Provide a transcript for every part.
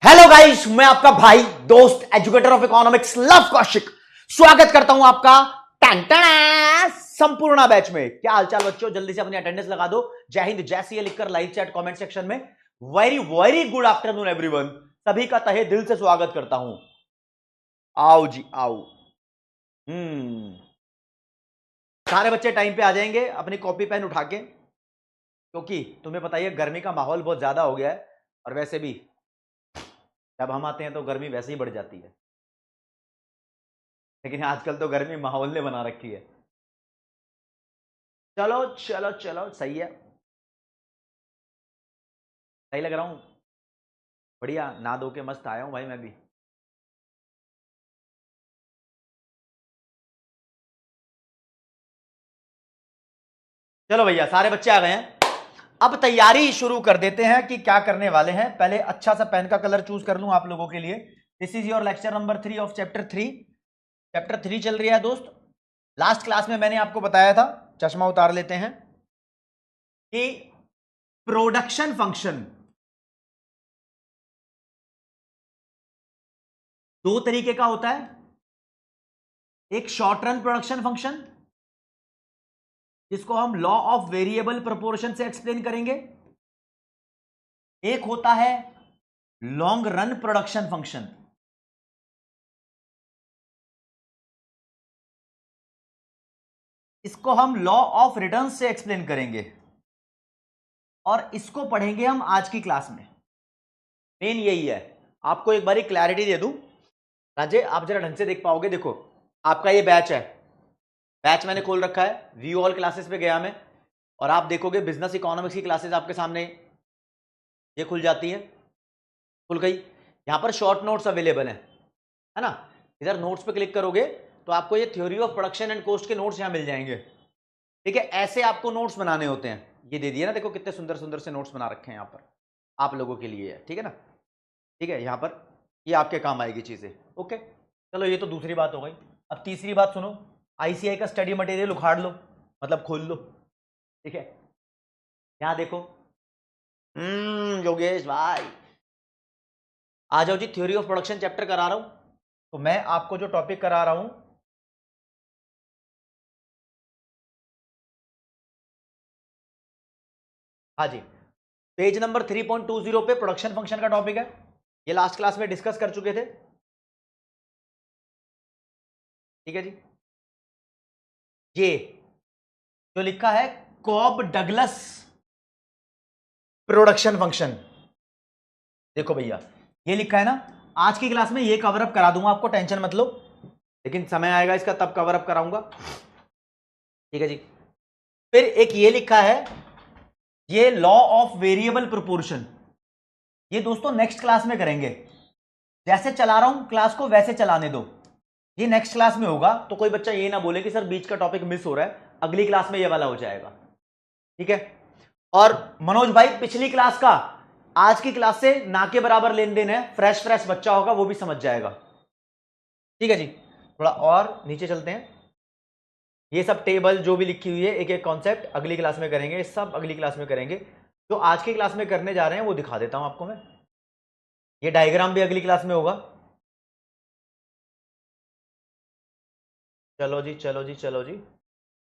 Hello guys, मैं आपका भाई दोस्त educator of economics love Kaushik स्वागत करता हूं आपका संपूर्ण बैच में। क्या हालचाल बच्चों, जल्दी से अपनी अटेंडेंस लगा दो। जय हिंद जय सिया लिखकर लाइव चैट कमेंट सेक्शन में very very good afternoon everyone. सभी का तहे दिल से स्वागत करता हूं। आओ जी आओ। सारे बच्चे टाइम पे आ जाएंगे अपनी कॉपी पेन उठा के, क्योंकि तुम्हें पता ही है गर्मी का माहौल बहुत ज्यादा हो गया है। और वैसे भी जब हम आते हैं तो गर्मी वैसे ही बढ़ जाती है, लेकिन आजकल तो गर्मी माहौल ने बना रखी है। चलो चलो चलो, सही है, सही लग रहा हूं, बढ़िया। नहा धो के मस्त आया हूं भाई मैं भी। चलो भैया, सारे बच्चे आ गए हैं। अब तैयारी शुरू कर देते हैं कि क्या करने वाले हैं। पहले अच्छा सा पेन का कलर चूज कर लूं आप लोगों के लिए। This is your lecture number 3 of chapter 3। Chapter 3 चल रही है दोस्त। लास्ट क्लास में मैंने आपको बताया था, चश्मा उतार लेते हैं, कि प्रोडक्शन फंक्शन दो तरीके का होता है। एक शॉर्ट रन प्रोडक्शन फंक्शन, जिसको हम लॉ ऑफ वेरिएबल प्रोपोर्शन से एक्सप्लेन करेंगे। एक होता है लॉन्ग रन प्रोडक्शन फंक्शन, इसको हम लॉ ऑफ रिटर्न से एक्सप्लेन करेंगे। और इसको पढ़ेंगे हम आज की क्लास में। मेन यही है। आपको एक बारी क्लैरिटी दे दूं राजे, आप जरा ढंग से देख पाओगे। देखो, आपका ये बैच है, बैच मैंने खोल रखा है, व्यू ऑल क्लासेस पे गया मैं, और आप देखोगे बिजनेस इकोनॉमिक्स की क्लासेस आपके सामने ये खुल जाती है, खुल गई। यहां पर शॉर्ट नोट्स अवेलेबल है ना। इधर नोट्स पे क्लिक करोगे तो आपको ये theory of production and cost के नोट्स यहां मिल जाएंगे। ठीक है, ऐसे आपको नोट्स बनाने होते हैं। ये दे दिए ना, देखो कितने सुंदर सुंदर से नोट्स बना रखे हैं यहां पर आप लोगों के लिए है। ठीक है ना, ठीक है, यहां पर ये आपके काम आएगी चीजें। ओके, चलो ये तो दूसरी बात हो गई। अब तीसरी बात सुनो, आईसीआई का स्टडी मटेरियल उखाड़ लो, मतलब खोल लो। ठीक है, यहां देखो। योगेश भाई आ जाओ जी। थ्योरी ऑफ प्रोडक्शन चैप्टर करा रहा हूं, तो मैं आपको जो टॉपिक करा रहा हूं, हाँ जी, पेज नंबर 3.20 पे प्रोडक्शन फंक्शन का टॉपिक है। ये लास्ट क्लास में डिस्कस कर चुके थे। ठीक है जी, ये जो लिखा है कॉब डगलस प्रोडक्शन फंक्शन, देखो भैया ये लिखा है ना। आज की क्लास में ये कवर अप करा दूंगा, आपको टेंशन मत लो, लेकिन समय आएगा इसका तब कवर अप कराऊंगा। ठीक है जी, फिर एक ये लिखा है, ये लॉ ऑफ वेरिएबल प्रोपोर्शन। ये दोस्तों नेक्स्ट क्लास में करेंगे। जैसे चला रहा हूं क्लास को वैसे चलाने दो, ये नेक्स्ट क्लास में होगा। तो कोई बच्चा ये ना बोले कि सर बीच का टॉपिक मिस हो रहा है, अगली क्लास में ये वाला हो जाएगा। ठीक है, और मनोज भाई पिछली क्लास का आज की क्लास से ना के बराबर लेन देन है। फ्रेश फ्रेश बच्चा होगा वो भी समझ जाएगा। ठीक है जी, थोड़ा और नीचे चलते हैं। ये सब टेबल जो भी लिखी हुई है, एक एक कॉन्सेप्ट अगली क्लास में करेंगे, सब अगली क्लास में करेंगे। जो आज की क्लास में करने जा रहे हैं वो दिखा देता हूं आपको मैं। ये डायग्राम भी अगली क्लास में होगा। चलो जी चलो जी चलो जी,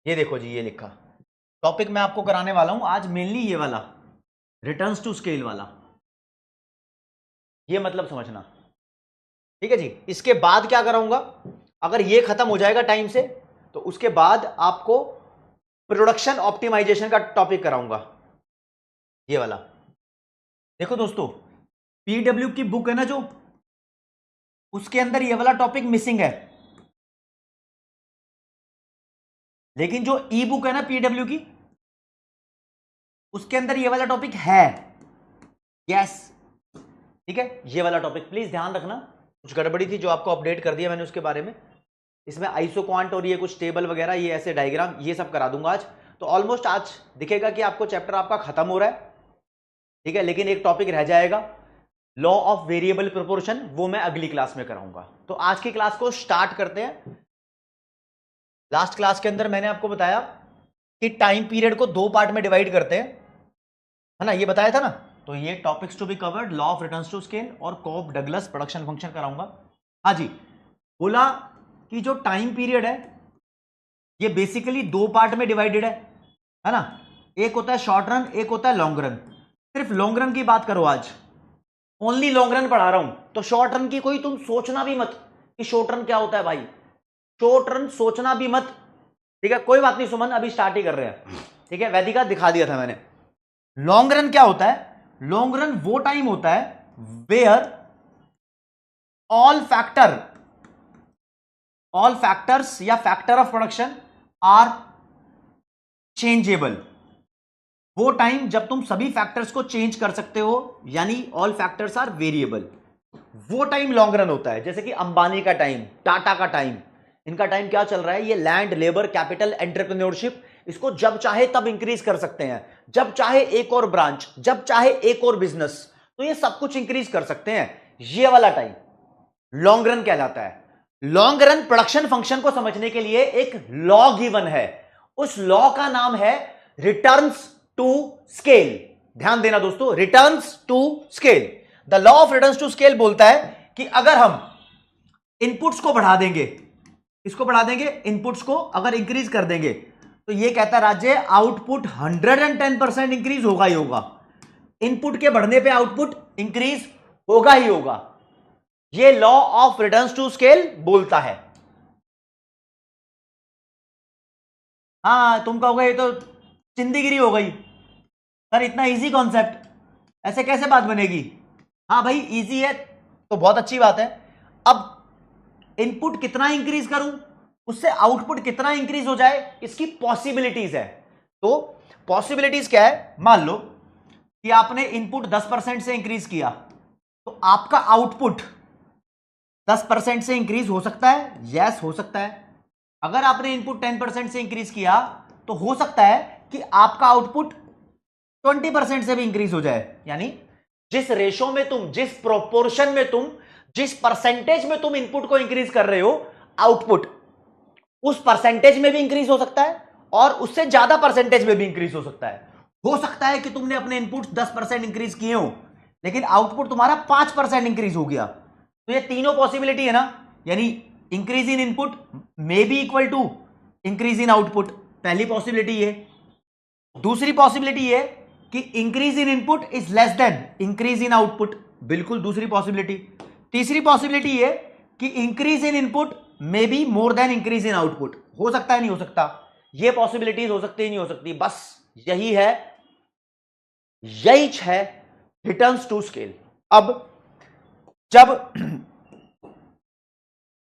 ये देखो जी, ये लिखा टॉपिक मैं आपको कराने वाला हूं आज मेनली ये वाला, रिटर्न्स टू स्केल वाला। ये मतलब समझना। ठीक है जी, इसके बाद क्या कराऊंगा, अगर ये खत्म हो जाएगा टाइम से, तो उसके बाद आपको प्रोडक्शन ऑप्टिमाइजेशन का टॉपिक कराऊंगा, ये वाला। देखो दोस्तों, पीडब्ल्यू की बुक है ना जो, उसके अंदर ये वाला टॉपिक मिसिंग है। लेकिन जो ई बुक है ना पीडब्ल्यू की, उसके अंदर ये वाला टॉपिक है। यस, ठीक है, ये वाला टॉपिक प्लीज ध्यान रखना। कुछ गड़बड़ी थी जो आपको अपडेट कर दिया मैंने उसके बारे में। इसमें आइसो क्वांट और ये कुछ टेबल वगैरह, ये ऐसे डायग्राम, ये सब करा दूंगा आज। तो ऑलमोस्ट आज दिखेगा कि आपको चैप्टर आपका खत्म हो रहा है। ठीक है, लेकिन एक टॉपिक रह जाएगा, लॉ ऑफ वेरिएबल प्रोपोर्शन, वो मैं अगली क्लास में कराऊंगा। तो आज की क्लास को स्टार्ट करते हैं। लास्ट क्लास के अंदर मैंने आपको बताया कि टाइम पीरियड को दो पार्ट में डिवाइड करते हैं, है ना, ये बताया था ना। तो ये topics to be covered, law of returns to scale और कॉप डगलस प्रोडक्शन फंक्शन कराऊंगा। हाँ जी, बोला कि जो टाइम पीरियड है ये बेसिकली दो पार्ट में डिवाइडेड है ना। एक होता है शॉर्ट रन, एक होता है लॉन्ग रन। सिर्फ लॉन्ग रन की बात करो, आज ओनली लॉन्ग रन पढ़ा रहा हूं, तो शॉर्ट रन की कोई तुम सोचना भी मत कि शॉर्ट रन क्या होता है भाई, शॉर्ट रन सोचना भी मत, ठीक है। कोई बात नहीं सुमन, अभी स्टार्ट ही कर रहे हैं, ठीक है। वैदिका दिखा दिया था मैंने। लॉन्ग रन क्या होता है? लॉन्ग रन वो टाइम होता है वेयर ऑल फैक्टर्स या factor of production are changeable. वो टाइम जब तुम सभी फैक्टर्स को चेंज कर सकते हो, यानी ऑल फैक्टर्स आर वेरिएबल, वो टाइम लॉन्ग रन होता है। जैसे कि अंबानी का टाइम, टाटा का टाइम, इनका टाइम क्या चल रहा है, ये लैंड, लेबर, कैपिटल, एंटरप्रेन्योरशिप, इसको जब चाहे तब इंक्रीज कर सकते हैं, जब चाहे एक और ब्रांच, जब चाहे एक और बिजनेस, तो ये सब कुछ इंक्रीज कर सकते हैं। ये वाला टाइम लॉन्ग रन कहलाता है। लॉन्ग रन प्रोडक्शन फंक्शन को समझने के लिए एक लॉ गिवन है, उस लॉ का नाम है रिटर्न्स टू स्केल। ध्यान देना दोस्तों, returns to scale. The law of returns to scale बोलता है कि अगर हम इनपुट्स को बढ़ा देंगे, इसको बढ़ा देंगे, इनपुट्स को अगर इंक्रीज कर देंगे, तो ये कहता है राज्य आउटपुट 110% इंक्रीज होगा ही होगा। इनपुट के बढ़ने पे आउटपुट इंक्रीज होगा ही होगा, ये law of returns to scale बोलता है। हाँ, तुम कहोगे ये तो चिंदीगिरी हो गई सर, इतना इजी कॉन्सेप्ट, ऐसे कैसे बात बनेगी? हाँ भाई, इजी है तो बहुत अच्छी बात है। अब इनपुट कितना इंक्रीज करूं, उससे आउटपुट कितना इंक्रीज हो जाए, इसकी पॉसिबिलिटीज है। तो पॉसिबिलिटीज क्या है? मान लो कि आपने इनपुट 10% से इंक्रीज किया, तो आपका आउटपुट 10% से इंक्रीज हो सकता है, यस हो सकता है। अगर आपने इनपुट 10% से इंक्रीज किया, तो हो सकता है कि आपका आउटपुट 20% से भी इंक्रीज हो जाए। यानी जिस रेशो में तुम, जिस प्रोपोर्शन में तुम, जिस परसेंटेज में तुम इनपुट को इंक्रीज कर रहे हो, आउटपुट उस परसेंटेज में भी इंक्रीज हो सकता है और उससे ज्यादा परसेंटेज में भी इंक्रीज हो सकता है। हो सकता है कि तुमने अपने इनपुट 10% इंक्रीज किए हो, लेकिन आउटपुट तुम्हारा 5% इंक्रीज हो गया। तो ये तीनों पॉसिबिलिटी है ना, यानी increase in input may be equal to increase in output, पहली पॉसिबिलिटी है। दूसरी पॉसिबिलिटी है कि increase in input is less than increase in output, बिल्कुल दूसरी पॉसिबिलिटी। तीसरी पॉसिबिलिटी है कि increase in input may be more than increase in output. हो सकता है, नहीं हो सकता, ये पॉसिबिलिटीज हो सकती है, नहीं हो सकती, बस यही है रिटर्न्स टू स्केल। अब जब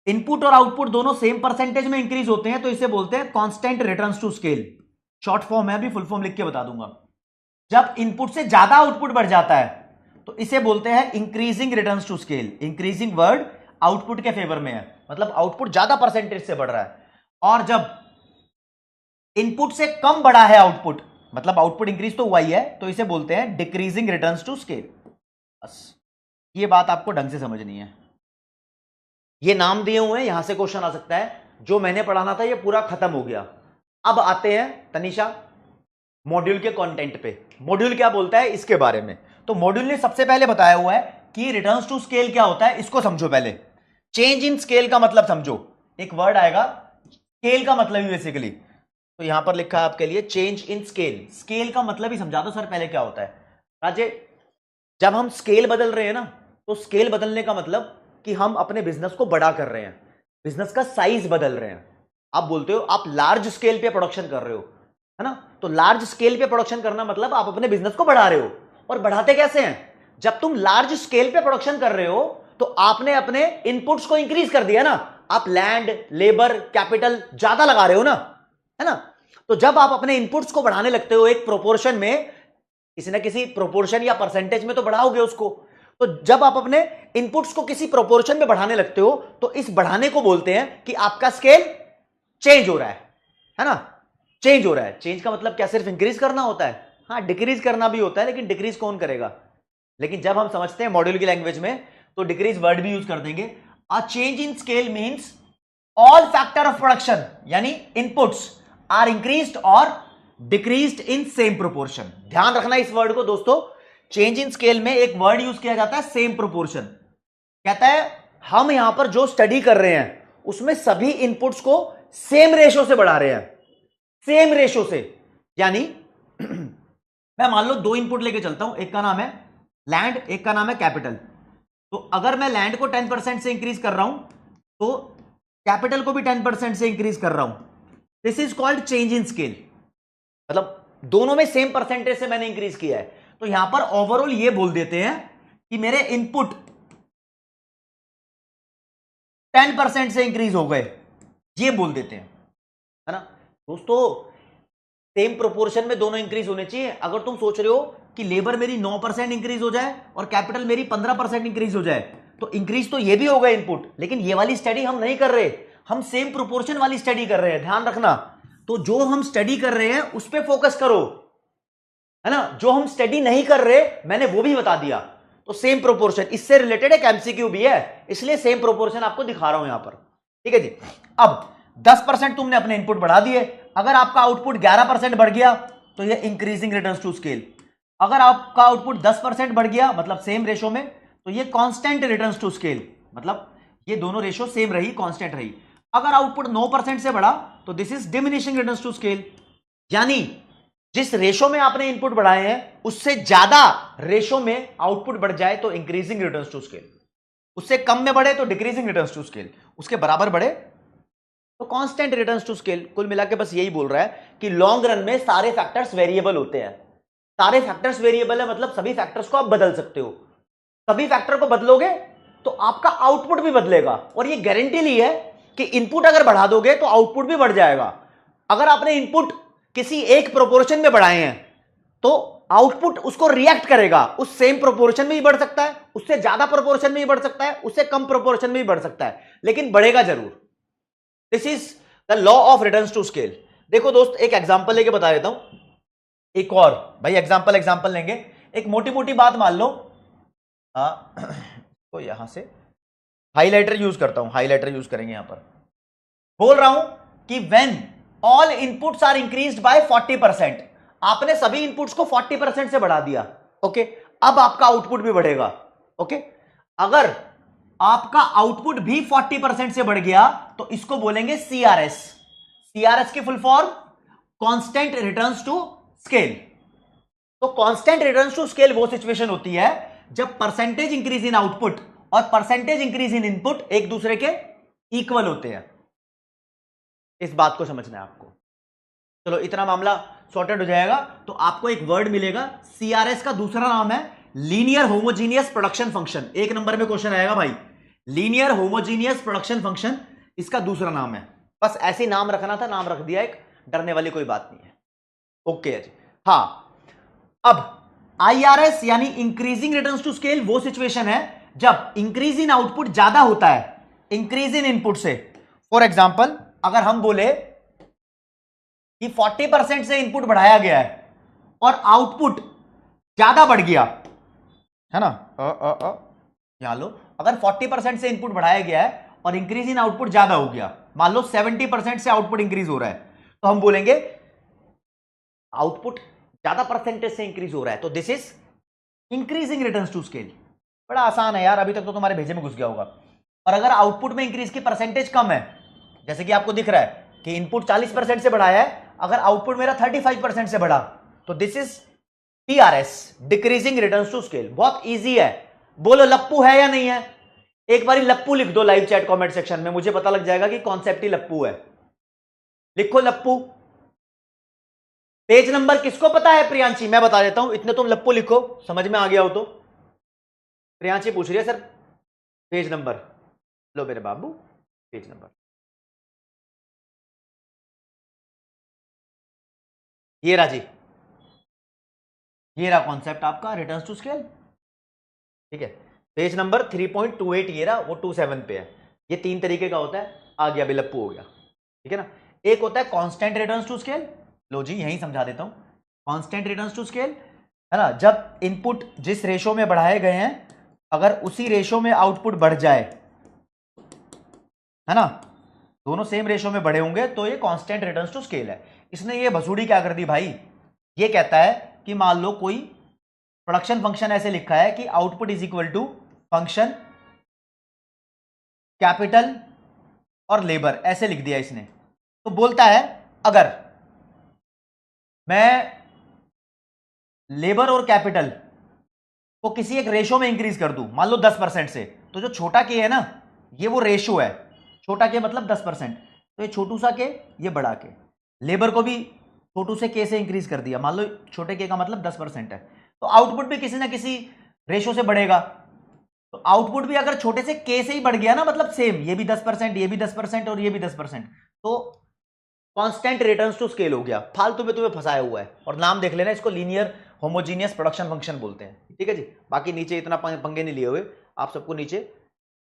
इनपुट और आउटपुट दोनों सेम परसेंटेज में इंक्रीज होते हैं, तो इसे बोलते हैं constant returns to scale. Short form है, अभी फुल फॉर्म लिख के बता दूंगा। जब इनपुट से ज्यादा आउटपुट बढ़ जाता है, तो इसे बोलते हैं increasing returns to scale. Increasing word output के फेवर में है, मतलब आउटपुट ज्यादा परसेंटेज से बढ़ रहा है। और जब इनपुट से कम बढ़ा है आउटपुट, मतलब आउटपुट इंक्रीज तो हुआ ही है, तो इसे बोलते हैं डिक्रीजिंग रिटर्न्स टू स्केल। बस ये बात आपको ढंग से समझनी है। ये नाम दिए हुए हैं, यहां से क्वेश्चन आ सकता है। जो मैंने पढ़ाना था ये पूरा खत्म हो गया। अब आते हैं तनिषा मॉड्यूल के कंटेंट पे। मॉड्यूल क्या बोलता है इसके बारे में? तो मॉड्यूल ने सबसे पहले बताया हुआ है कि रिटर्न्स टू स्केल क्या होता है, इसको समझो पहले। चेंज इन स्केल का मतलब समझो, एक वर्ड आएगा स्केल का मतलब ही बेसिकली, तो यहां पर लिखा है आपके लिए चेंज इन स्केल। स्केल का मतलब ही समझा दो सर पहले क्या होता है। राजे, जब हम स्केल बदल रहे हैं ना, तो स्केल बदलने का मतलब कि हम अपने बिजनेस को बड़ा कर रहे हैं, बिजनेस का साइज बदल रहे हैं। आप बोलते हो आप लार्ज स्केल पे प्रोडक्शन कर रहे हो, है ना, तो लार्ज स्केल पे प्रोडक्शन करना मतलब आप अपने बिजनेस को बढ़ा रहे हो। और बढ़ाते कैसे हैं? जब तुम लार्ज स्केल पे प्रोडक्शन कर रहे हो, तो आपने अपने इनपुट्स को इंक्रीज कर दिया ना, आप लैंड, लेबर, कैपिटल ज्यादा लगा रहे हो ना, है ना। तो जब आप अपने इनपुट्स को बढ़ाने लगते हो एक प्रोपोर्शन में, किसी ना किसी प्रोपोर्शन या परसेंटेज में तो बढ़ाओगे उसको, तो जब आप अपने इनपुट्स को किसी प्रोपोर्शन में बढ़ाने लगते हो, तो इस बढ़ाने को बोलते हैं कि आपका स्केल चेंज हो रहा है ना, चेंज हो रहा है। चेंज का मतलब क्या सिर्फ इंक्रीज करना होता है? हाँ, डिक्रीज करना भी होता है, लेकिन डिक्रीज कौन करेगा? लेकिन जब हम समझते हैं मॉड्यूल की लैंग्वेज में, तो डिक्रीज वर्ड भी यूज कर देंगे। A change in scale means all factor of production, यानी इनपुट्स आर इंक्रीज्ड और डिक्रीज्ड इन सेम प्रोपोर्शन। ध्यान रखना इस वर्ड को दोस्तों, चेंज इन स्केल में एक वर्ड यूज किया जाता है सेम प्रोपोर्शन। कहता है हम यहां पर जो स्टडी कर रहे हैं उसमें सभी इनपुट्स को सेम रेशो से बढ़ा रहे हैं, सेम रेशो से। यानी मैं मान लो 2 इनपुट लेके चलता हूं, एक का नाम है लैंड, एक का नाम है कैपिटल। तो अगर मैं लैंड को 10% से इंक्रीज कर रहा हूं तो कैपिटल को भी 10% से इंक्रीज कर रहा हूं। This is called change in scale, मतलब दोनों में सेम परसेंटेज से मैंने इंक्रीज किया है। तो यहां पर ओवरऑल ये बोल देते हैं कि मेरे इनपुट 10% से इंक्रीज हो गए, ये बोल देते हैं, है ना दोस्तों। सेम प्रोपोर्शन में दोनों इंक्रीज होने चाहिए। अगर तुम सोच रहे हो कि लेबर मेरी 9% इंक्रीज हो जाए और कैपिटल मेरी 15% इंक्रीज हो जाए, तो इंक्रीज तो ये भी होगा इनपुट, लेकिन ये वाली स्टडी हम नहीं कर रहे, हम सेम प्रोपोर्शन वाली स्टडी कर रहे हैं, ध्यान रखना। तो जो हम स्टडी कर रहे हैं उस पर फोकस करो, है ना। जो हम स्टडी नहीं कर रहे मैंने वो भी बता दिया। तो सेम प्रोपोर्शन इससे रिलेटेड एक एमसीक्यू भी है, इसलिए सेम प्रोपोर्शन आपको दिखा रहा हूं यहां पर, ठीक है जी। अब 10% तुमने अपने इनपुट बढ़ा दिए, अगर आपका आउटपुट 11% बढ़ गया तो ये इंक्रीजिंग रिटर्न्स टू स्केल। अगर आपका आउटपुट 10% बढ़ गया मतलब सेम रेशो में, तो ये कांस्टेंट रिटर्न्स टू स्केल, मतलब ये दोनों रेशो सेम रही, कांस्टेंट रही। अगर आउटपुट 9% से बढ़ा तो this is diminishing returns to scale. यानी जिस रेशो में आपने इनपुट बढ़ाए हैं उससे ज्यादा रेशो में आउटपुट बढ़ जाए तो इंक्रीजिंग रिटर्न्स टू स्केल, उससे कम में बढ़े तो डिक्रीजिंग रिटर्न्स टू स्केल, उसके बराबर बढ़े तो कांस्टेंट रिटर्न्स टू स्केल। कुल मिला के बस यही बोल रहा है कि लॉन्ग रन में सारे फैक्टर्स वेरिएबल होते हैं। सारे फैक्टर्स वेरिएबल है मतलब सभी फैक्टर्स को आप बदल सकते हो। सभी फैक्टर को बदलोगे तो आपका आउटपुट भी बदलेगा, और ये गारंटी ली है कि इनपुट अगर बढ़ा दोगे तो आउटपुट भी बढ़ जाएगा। अगर आपने इनपुट किसी एक प्रोपोर्शन में बढ़ाए हैं तो आउटपुट उसको रिएक्ट करेगा, उस सेम प्रोपोर्शन में ही बढ़ सकता है, उससे ज्यादा प्रोपोर्शन में ही बढ़ सकता है, उससे कम प्रोपोर्शन में ही बढ़ सकता है, लेकिन बढ़ेगा जरूर। This is the law of returns to scale. देखो दोस्त एक एग्जांपल लेके बता देता हूं, एक और भाई एग्जांपल लेंगे। एक मोटी मोटी बात मान लो, तो यहां से हाइलाइटर यूज करता हूं, हाइलाइटर यूज करेंगे यहां पर। बोल रहा हूं कि when all inputs are increased by 40%, आपने सभी इनपुट्स को 40% से बढ़ा दिया, ओके। अब आपका आउटपुट भी बढ़ेगा, ओके। अगर आपका आउटपुट भी 40% से बढ़ गया तो इसको बोलेंगे सीआरएस। सीआरएस की full form constant returns to scale. तो कांस्टेंट रिटर्न्स टू स्केल वो सिचुएशन होती है जब परसेंटेज इंक्रीज इन आउटपुट और परसेंटेज इंक्रीज इन इनपुट एक दूसरे के इक्वल होते हैं। इस बात को समझना है आपको। चलो इतना मामला सॉर्टेड हो जाएगा। तो आपको एक वर्ड मिलेगा, सीआरएस का दूसरा नाम है linear homogeneous production function. 1 number में क्वेश्चन आएगा भाई, लीनियर होमोजीनियस प्रोडक्शन फंक्शन इसका दूसरा नाम है। बस ऐसे ही नाम रखना था, नाम रख दिया, एक डरने वाली कोई बात नहीं है, ओके जी। हाँ, अब आईआरएस यानी इंक्रीजिंग रिटर्न्स टू स्केल वो सिचुएशन है जब इंक्रीज इन आउटपुट ज्यादा होता है इंक्रीज इन इनपुट से। फॉर एग्जांपल अगर हम बोले कि 40% से इनपुट बढ़ाया गया है और आउटपुट ज्यादा बढ़ गया, है ना, यहां लो, अगर 40% से इनपुट बढ़ाया गया है और इंक्रीज इन आउटपुट ज्यादा हो गया, मान लो 70% से आउटपुट इंक्रीज हो रहा है, तो हम बोलेंगे आउटपुट ज्यादा परसेंटेज से इंक्रीज हो रहा है, तो this is increasing returns to scale. बड़ा आसान है यार, अभी तक तो तुम्हारे भेजे में घुस गया होगा। और अगर आउटपुट में इंक्रीज की परसेंटेज कम है, जैसे कि आपको दिख रहा है कि इनपुट 40% से बढ़ाया है, अगर आउटपुट मेरा 35% से बढ़ा, तो this is TRS, decreasing returns to scale. बहुत इजी है। बोलो लप्पू है या नहीं है? एक बारी लप्पू लिख दो लाइव चैट कमेंट सेक्शन में, मुझे पता लग जाएगा कि कॉन्सेप्ट ही लप्पू है। लिखो लप्पू। पेज नंबर किसको पता है? प्रियांशी, मैं बता देता हूं, इतने तुम लप्पू लिखो, समझ में आ गया हो तो। प्रियांशी पूछ रही है सर पेज नंबर, लो मेरे बाबू पेज नंबर, ये रहा जी, ये रहा कॉन्सेप्ट आपका रिटर्न्स टू स्केल, ठीक है। पेज नंबर 3.28 ये रहा, वो 27 पे है। ये 3 तरीके का होता है, आ गया बिलप्पू हो गया, ठीक है ना। एक होता है कांस्टेंट रिटर्न्स टू स्केल, लो जी यहीं समझा देता हूं। कांस्टेंट रिटर्न्स टू स्केल है ना, जब इनपुट जिस रेशो में बढ़ाए गए हैं अगर उसी रेशो में आउटपुट बढ़ जाए, है ना, दोनों सेम रेशो में बढ़े होंगे तो ये कांस्टेंट रिटर्न्स टू स्केल है। इसने ये भसूड़ी क्या कर दी भाई, ये कहता है कि मान लो कोई प्रोडक्शन फंक्शन ऐसे लिखा है कि output is equal to function capital और लेबर, ऐसे लिख दिया इसने। तो बोलता है अगर मैं लेबर और कैपिटल को किसी एक रेशो में इंक्रीज कर दूं, मान लो 10% से, तो जो छोटा के है ना, ये वो रेशो है, छोटा के मतलब 10%, तो ये छोटू सा के, ये बड़ा के। लेबर को भी छोटू से के से इंक्रीज कर दिया, मान लो छोटे के का मतलब 10% है, तो आउटपुट भी किसी ना किसी रेशो से बढ़ेगा। तो आउटपुट भी अगर छोटे से के से ही बढ़ गया ना, मतलब सेम, ये भी 10%, ये भी 10% और ये भी 10%, तो कांस्टेंट रिटर्न्स टू स्केल हो गया। फालतू में तुम्हें फंसाया हुआ है। और नाम देख लेना, इसको लीनियर होमोजीनियस प्रोडक्शन फंक्शन बोलते हैं, ठीक है जी। बाकी नीचे इतना पंगे नहीं लिए हुए, आप सबको नीचे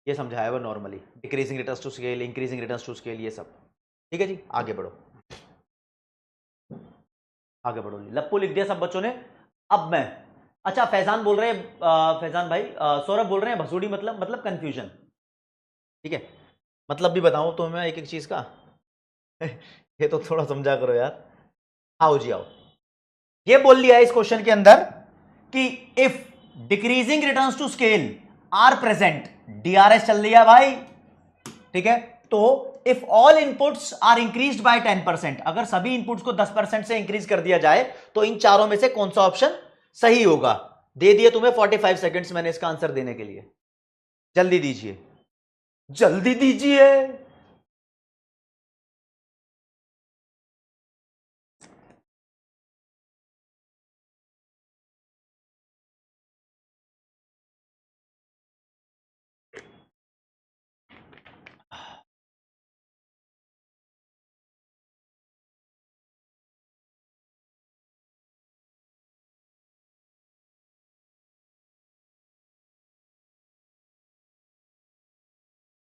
ये समझाया हुआ normally, decreasing returns to scale, increasing returns to scale, ये सब, ठीक है जी। आगे बढ़ो, आगे बढ़ो जी। लप्पू लिख दिया सब बच्चों ने। अब मैं, अच्छा फैजान बोल रहे हैं, फैजान भाई, सौरभ बोल रहे हैं भसुड़ी मतलब कंफ्यूजन, ठीक है। मतलब भी बताऊं तो मैं एक एक चीज का ये तो थोड़ा समझा करो यार। आओ जी आओ, ये बोल लिया है इस क्वेश्चन के अंदर कि if decreasing returns to scale are present, DRS चल रही है भाई, ठीक है। तो if all inputs are increased by 10%, अगर सभी इनपुट्स को 10% से इंक्रीज कर दिया जाए तो इन चारों में से कौन सा ऑप्शन सही होगा। दे दिए तुम्हें 45 सेकंड्स मैंने इसका आंसर देने के लिए, जल्दी दीजिए, जल्दी दीजिए।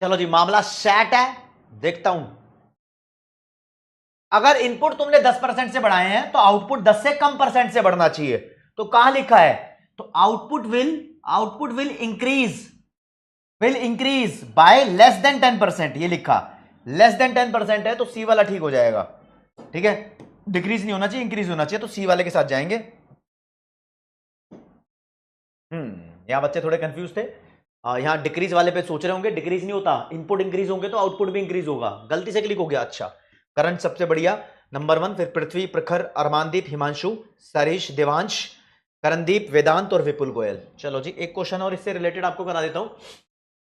चलो जी, मामला सेट है, देखता हूं। अगर इनपुट तुमने 10% से बढ़ाए हैं तो आउटपुट 10 से कम परसेंट से बढ़ना चाहिए। तो कहां लिखा है, तो output will increase by less than 10%, ये लिखा, लेस देन 10% है तो सी वाला ठीक हो जाएगा, ठीक है। डिक्रीज नहीं होना चाहिए, इंक्रीज होना चाहिए, तो सी वाले के साथ जाएंगे। यहां बच्चे थोड़े कंफ्यूज थे, यहां डिक्रीज वाले पे सोच रहे होंगे, डिक्रीज नहीं होता, इनपुट इंक्रीज होंगे तो आउटपुट भी इंक्रीज होगा, गलती से क्लिक हो गया। अच्छा, करंट सबसे बढ़िया नंबर 1, फिर पृथ्वी, प्रखर, अरमानदीप, हिमांशु, सरीश, देवांश, करणदीप, वेदांत और विपुल गोयल। चलो जी, एक क्वेश्चन और इससे रिलेटेड आपको करा देता हूं।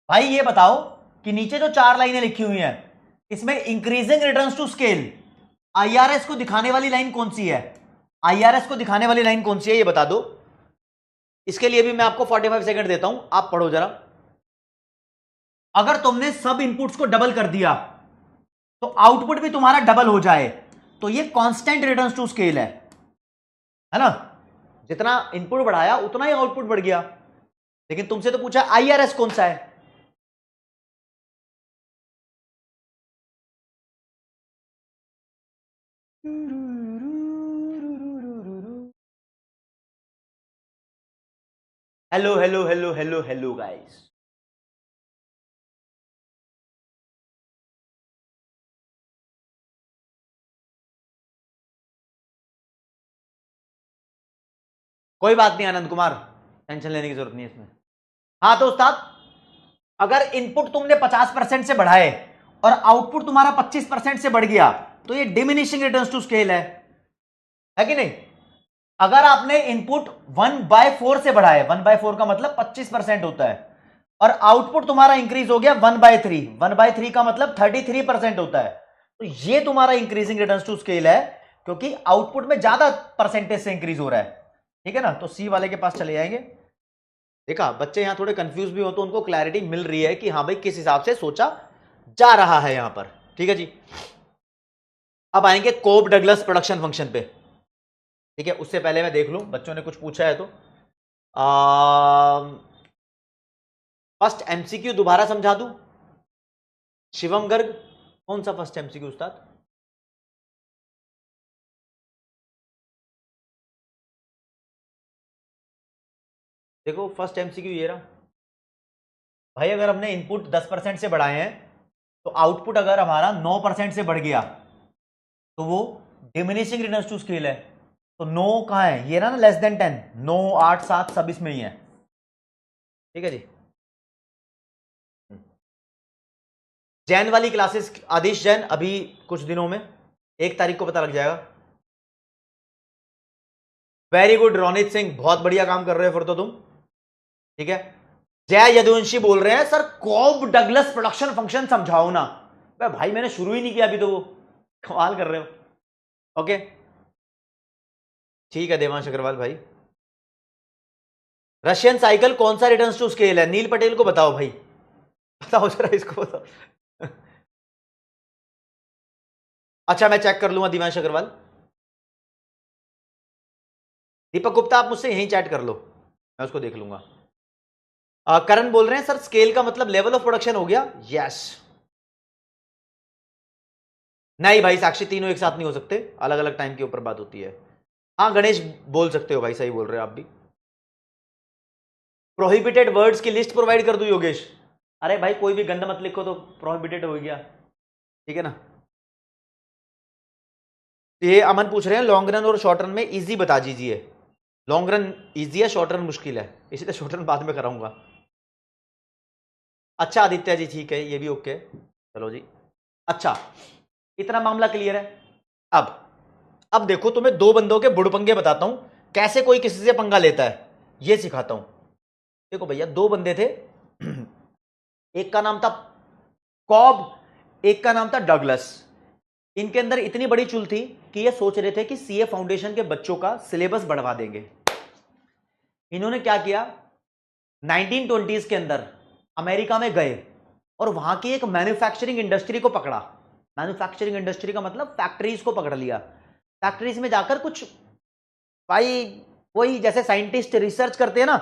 भाई ये बताओ कि नीचे जो 4 लाइनें लिखी हुई हैं, इसमें increasing returns to scale, IRS को दिखाने वाली लाइन कौन सी है, आईआरएस को दिखाने वाली लाइन कौन सी है, ये बता दो। इसके लिए भी मैं आपको 45 सेकंड देता हूं, आप पढ़ो जरा। अगर तुमने सब इनपुट्स को डबल कर दिया तो आउटपुट भी तुम्हारा डबल हो जाए, तो ये कांस्टेंट रिटर्न्स टू स्केल है ना। जितना इनपुट बढ़ाया उतना ही आउटपुट बढ़ गया। लेकिन तुमसे तो पूछा आईआरएस कौन सा है। Hello hello hello hello hello guys, कोई बात नहीं आनंद कुमार, टेंशन लेने की जरूरत नहीं है इसमें। हाँ तो उस्ताद, अगर इनपुट तुमने 50% से बढ़ाए और आउटपुट तुम्हारा 25% से बढ़ गया तो ये डिमिनिशिंग रिटर्न्स टू स्केल है कि नहीं। अगर आपने इनपुट 1/4 से बढ़ाए, 1/4 का मतलब 25% होता है, और आउटपुट तुम्हारा इंक्रीज हो गया 1/3, 1/3 का मतलब 33% होता है, तो ये तुम्हारा इंक्रीजिंग रिटर्न्स टू स्केल है, क्योंकि आउटपुट में ज्यादा परसेंटेज से इंक्रीज हो रहा है, ठीक है ना। तो सी वाले के पास चले जाएंगे। देखा, बच्चे यहां थोड़े कंफ्यूज भी हो तो उनको क्लैरिटी मिल रही है कि हाँ भाई किस हिसाब से सोचा जा रहा है यहां पर, ठीक है जी। अब आएंगे कोब डगलस प्रोडक्शन फंक्शन पे, ठीक है। उससे पहले मैं देख लूं बच्चों ने कुछ पूछा है तो। फर्स्ट एमसीक्यू दोबारा समझा दूं, शिवम गर्ग, कौन सा फर्स्ट एमसीक्यू उस्ताद। देखो फर्स्ट एमसीक्यू ये रहा भाई, अगर हमने इनपुट 10% से बढ़ाए हैं तो आउटपुट अगर हमारा 9% से बढ़ गया तो वो डिमिनिशिंग रिटर्न्स टू स्केल है। तो 9 कहां है, ये ना लेस देन 10, 9 8 7 सब इसमें ही है। ठीक है जी। जैन वाली क्लासेस आदेश जैन अभी कुछ दिनों में 1 तारीख को पता लग जाएगा। वेरी गुड रोनित सिंह, बहुत बढ़िया काम कर रहे हो फिर तो तुम। ठीक है। जय यदुवंशी बोल रहे हैं sir Cobb Douglas production function समझाओ ना। भाई मैंने शुरू ही नहीं किया अभी तो, वो कमाल कर रहे हो। ओके ठीक है देवांश अग्रवाल भाई। रशियन साइकिल कौन सा रिटर्न्स टू स्केल है, नील पटेल को बताओ भाई, बताओ जरा इसको बताओ। अच्छा मैं चेक कर लूंगा दिवांश अग्रवाल। दीपक गुप्ता आप मुझसे यहीं चैट कर लो, मैं उसको देख लूंगा। करण बोल रहे हैं सर स्केल का मतलब लेवल ऑफ प्रोडक्शन हो गया। यस नहीं भाई साक्षी, तीनों एक साथ नहीं हो सकते, अलग अलग टाइम के ऊपर बात होती है। हाँ गणेश बोल सकते हो भाई, सही बोल रहे हो आप भी। प्रोहिबिटेड वर्ड्स की लिस्ट प्रोवाइड कर दूं योगेश। अरे भाई कोई भी गंदा मत लिखो तो प्रोहिबिटेड हो गया, ठीक है ना। ये अमन पूछ रहे हैं लॉन्ग रन और शॉर्ट रन में इजी बता दीजिए। लॉन्ग रन इजी है, शॉर्ट रन मुश्किल है, इसलिए शॉर्ट रन बाद में कराऊंगा। अच्छा आदित्य जी ठीक है, ये भी ओके, चलो जी। अच्छा इतना मामला क्लियर है। अब देखो तुम्हें 2 बंदों के बुड़पंगे बताता हूं, कैसे कोई किसी से पंगा लेता है ये सिखाता हूं। देखो भैया 2 बंदे थे, एक का नाम था कॉब, एक का नाम था डगलस। इनके अंदर इतनी बड़ी चुल थी कि ये सोच रहे थे कि सीए फाउंडेशन के बच्चों का सिलेबस बढ़वा देंगे। इन्होंने क्या किया, 1920s के अंदर अमेरिका में गए और वहां की एक मैन्युफैक्चरिंग इंडस्ट्री को पकड़ा। मैन्युफैक्चरिंग इंडस्ट्री का मतलब फैक्ट्रीज को पकड़ लिया। फैक्ट्रीज में जाकर कुछ भाई वही जैसे साइंटिस्ट रिसर्च करते हैं ना,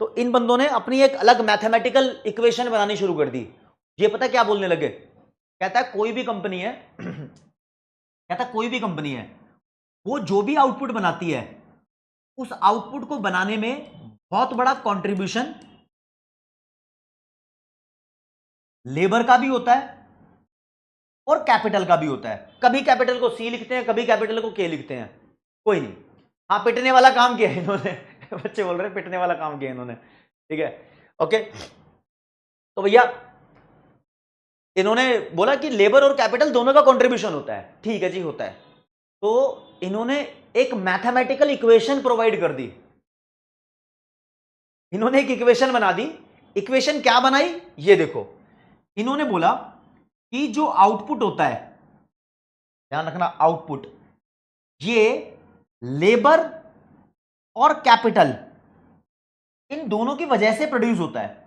तो इन बंदों ने अपनी एक अलग मैथमेटिकल इक्वेशन बनानी शुरू कर दी। ये पता क्या बोलने लगे, कहता है कोई भी कंपनी है कहता कोई भी कंपनी है वो जो भी आउटपुट बनाती है उस आउटपुट को बनाने में बहुत बड़ा कंट्रीब्यूशन लेबर का भी होता है और कैपिटल का भी होता है। कभी कैपिटल को सी लिखते हैं, कभी कैपिटल को के लिखते हैं, कोई नहीं। हाँ पिटने वाला काम किया है इन्होंने बच्चे बोल रहे हैं पिटने वाला काम किया इन्होंने, ठीक है ओके। तो भैया इन्होंने बोला कि लेबर और कैपिटल दोनों का कंट्रीब्यूशन होता है, ठीक है जी होता है। तो इन्होंने एक मैथमेटिकल इक्वेशन प्रोवाइड कर दी। इन्होंने एक इक्वेशन बना दी। इक्वेशन क्या बनाई ये देखो, इन्होंने बोला कि जो आउटपुट होता है, ध्यान रखना आउटपुट, ये लेबर और कैपिटल इन दोनों की वजह से प्रोड्यूस होता है।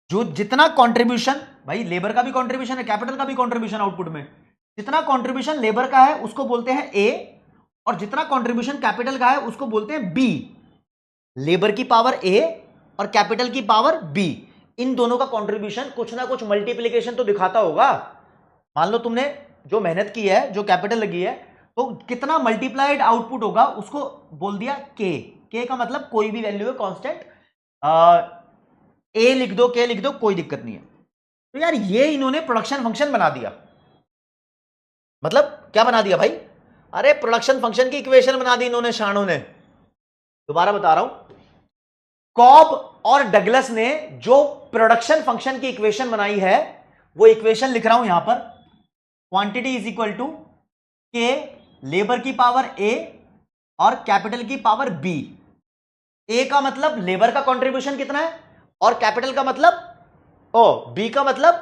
जो जितना कंट्रीब्यूशन, भाई लेबर का भी कंट्रीब्यूशन है कैपिटल का भी कंट्रीब्यूशन आउटपुट में, जितना कंट्रीब्यूशन लेबर का है उसको बोलते हैं ए और जितना कंट्रीब्यूशन कैपिटल का है उसको बोलते हैं बी। लेबर की पावर ए और कैपिटल की पावर बी, इन दोनों का कंट्रीब्यूशन कुछ ना कुछ मल्टीप्लिकेशन तो दिखाता होगा। मान लो तुमने जो मेहनत की है, जो कैपिटल लगी है, तो कितना मल्टीप्लाइड आउटपुट होगा उसको बोल दिया के का मतलब कोई भी वैल्यू है कांस्टेंट, ए लिख दो के लिख दो कोई दिक्कत नहीं है। तो यार ये इन्होंने प्रोडक्शन फंक्शन बना दिया। मतलब क्या बना दिया भाई, अरे प्रोडक्शन फंक्शन की इक्वेशन बना दी इन्होंने शानों ने। दोबारा बता रहा हूं, कॉब और डगलस ने जो प्रोडक्शन फंक्शन की इक्वेशन बनाई है वो इक्वेशन लिख रहा हूं यहां पर, क्वांटिटी इज इक्वल टू के लेबर की पावर ए और कैपिटल की पावर बी। ए का मतलब लेबर का कंट्रीब्यूशन कितना है और कैपिटल का मतलब बी का मतलब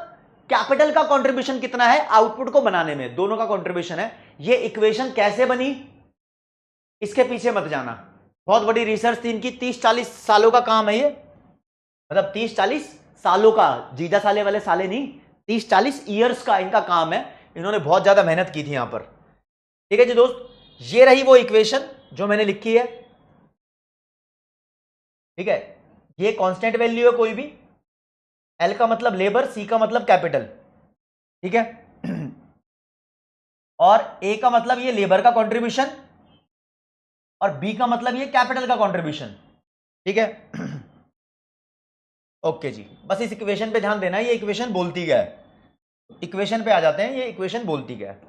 कैपिटल का कंट्रीब्यूशन कितना है आउटपुट को बनाने में, दोनों का कंट्रीब्यूशन है। ये इक्वेशन कैसे बनी इसके पीछे मत जाना, बहुत बड़ी रिसर्च थी इनकी, 30-40 सालों का काम है ये। मतलब 30-40 सालों का, जीजा साले वाले साले नहीं, 30-40 ईयर्स का इनका काम है। इन्होंने बहुत ज्यादा मेहनत की थी यहां पर, ठीक है जी दोस्त। ये रही वो इक्वेशन जो मैंने लिखी है, ठीक है। ये कांस्टेंट वैल्यू है कोई भी, एल का मतलब लेबर, सी का मतलब कैपिटल, ठीक है, और ए का मतलब ये लेबर का कंट्रीब्यूशन और बी का मतलब ये कैपिटल का कंट्रीब्यूशन, ठीक है। ओके जी, बस इस इक्वेशन पे ध्यान देना, ये इक्वेशन बोलती क्या है। इक्वेशन पे आ जाते हैं, ये इक्वेशन बोलती क्या है।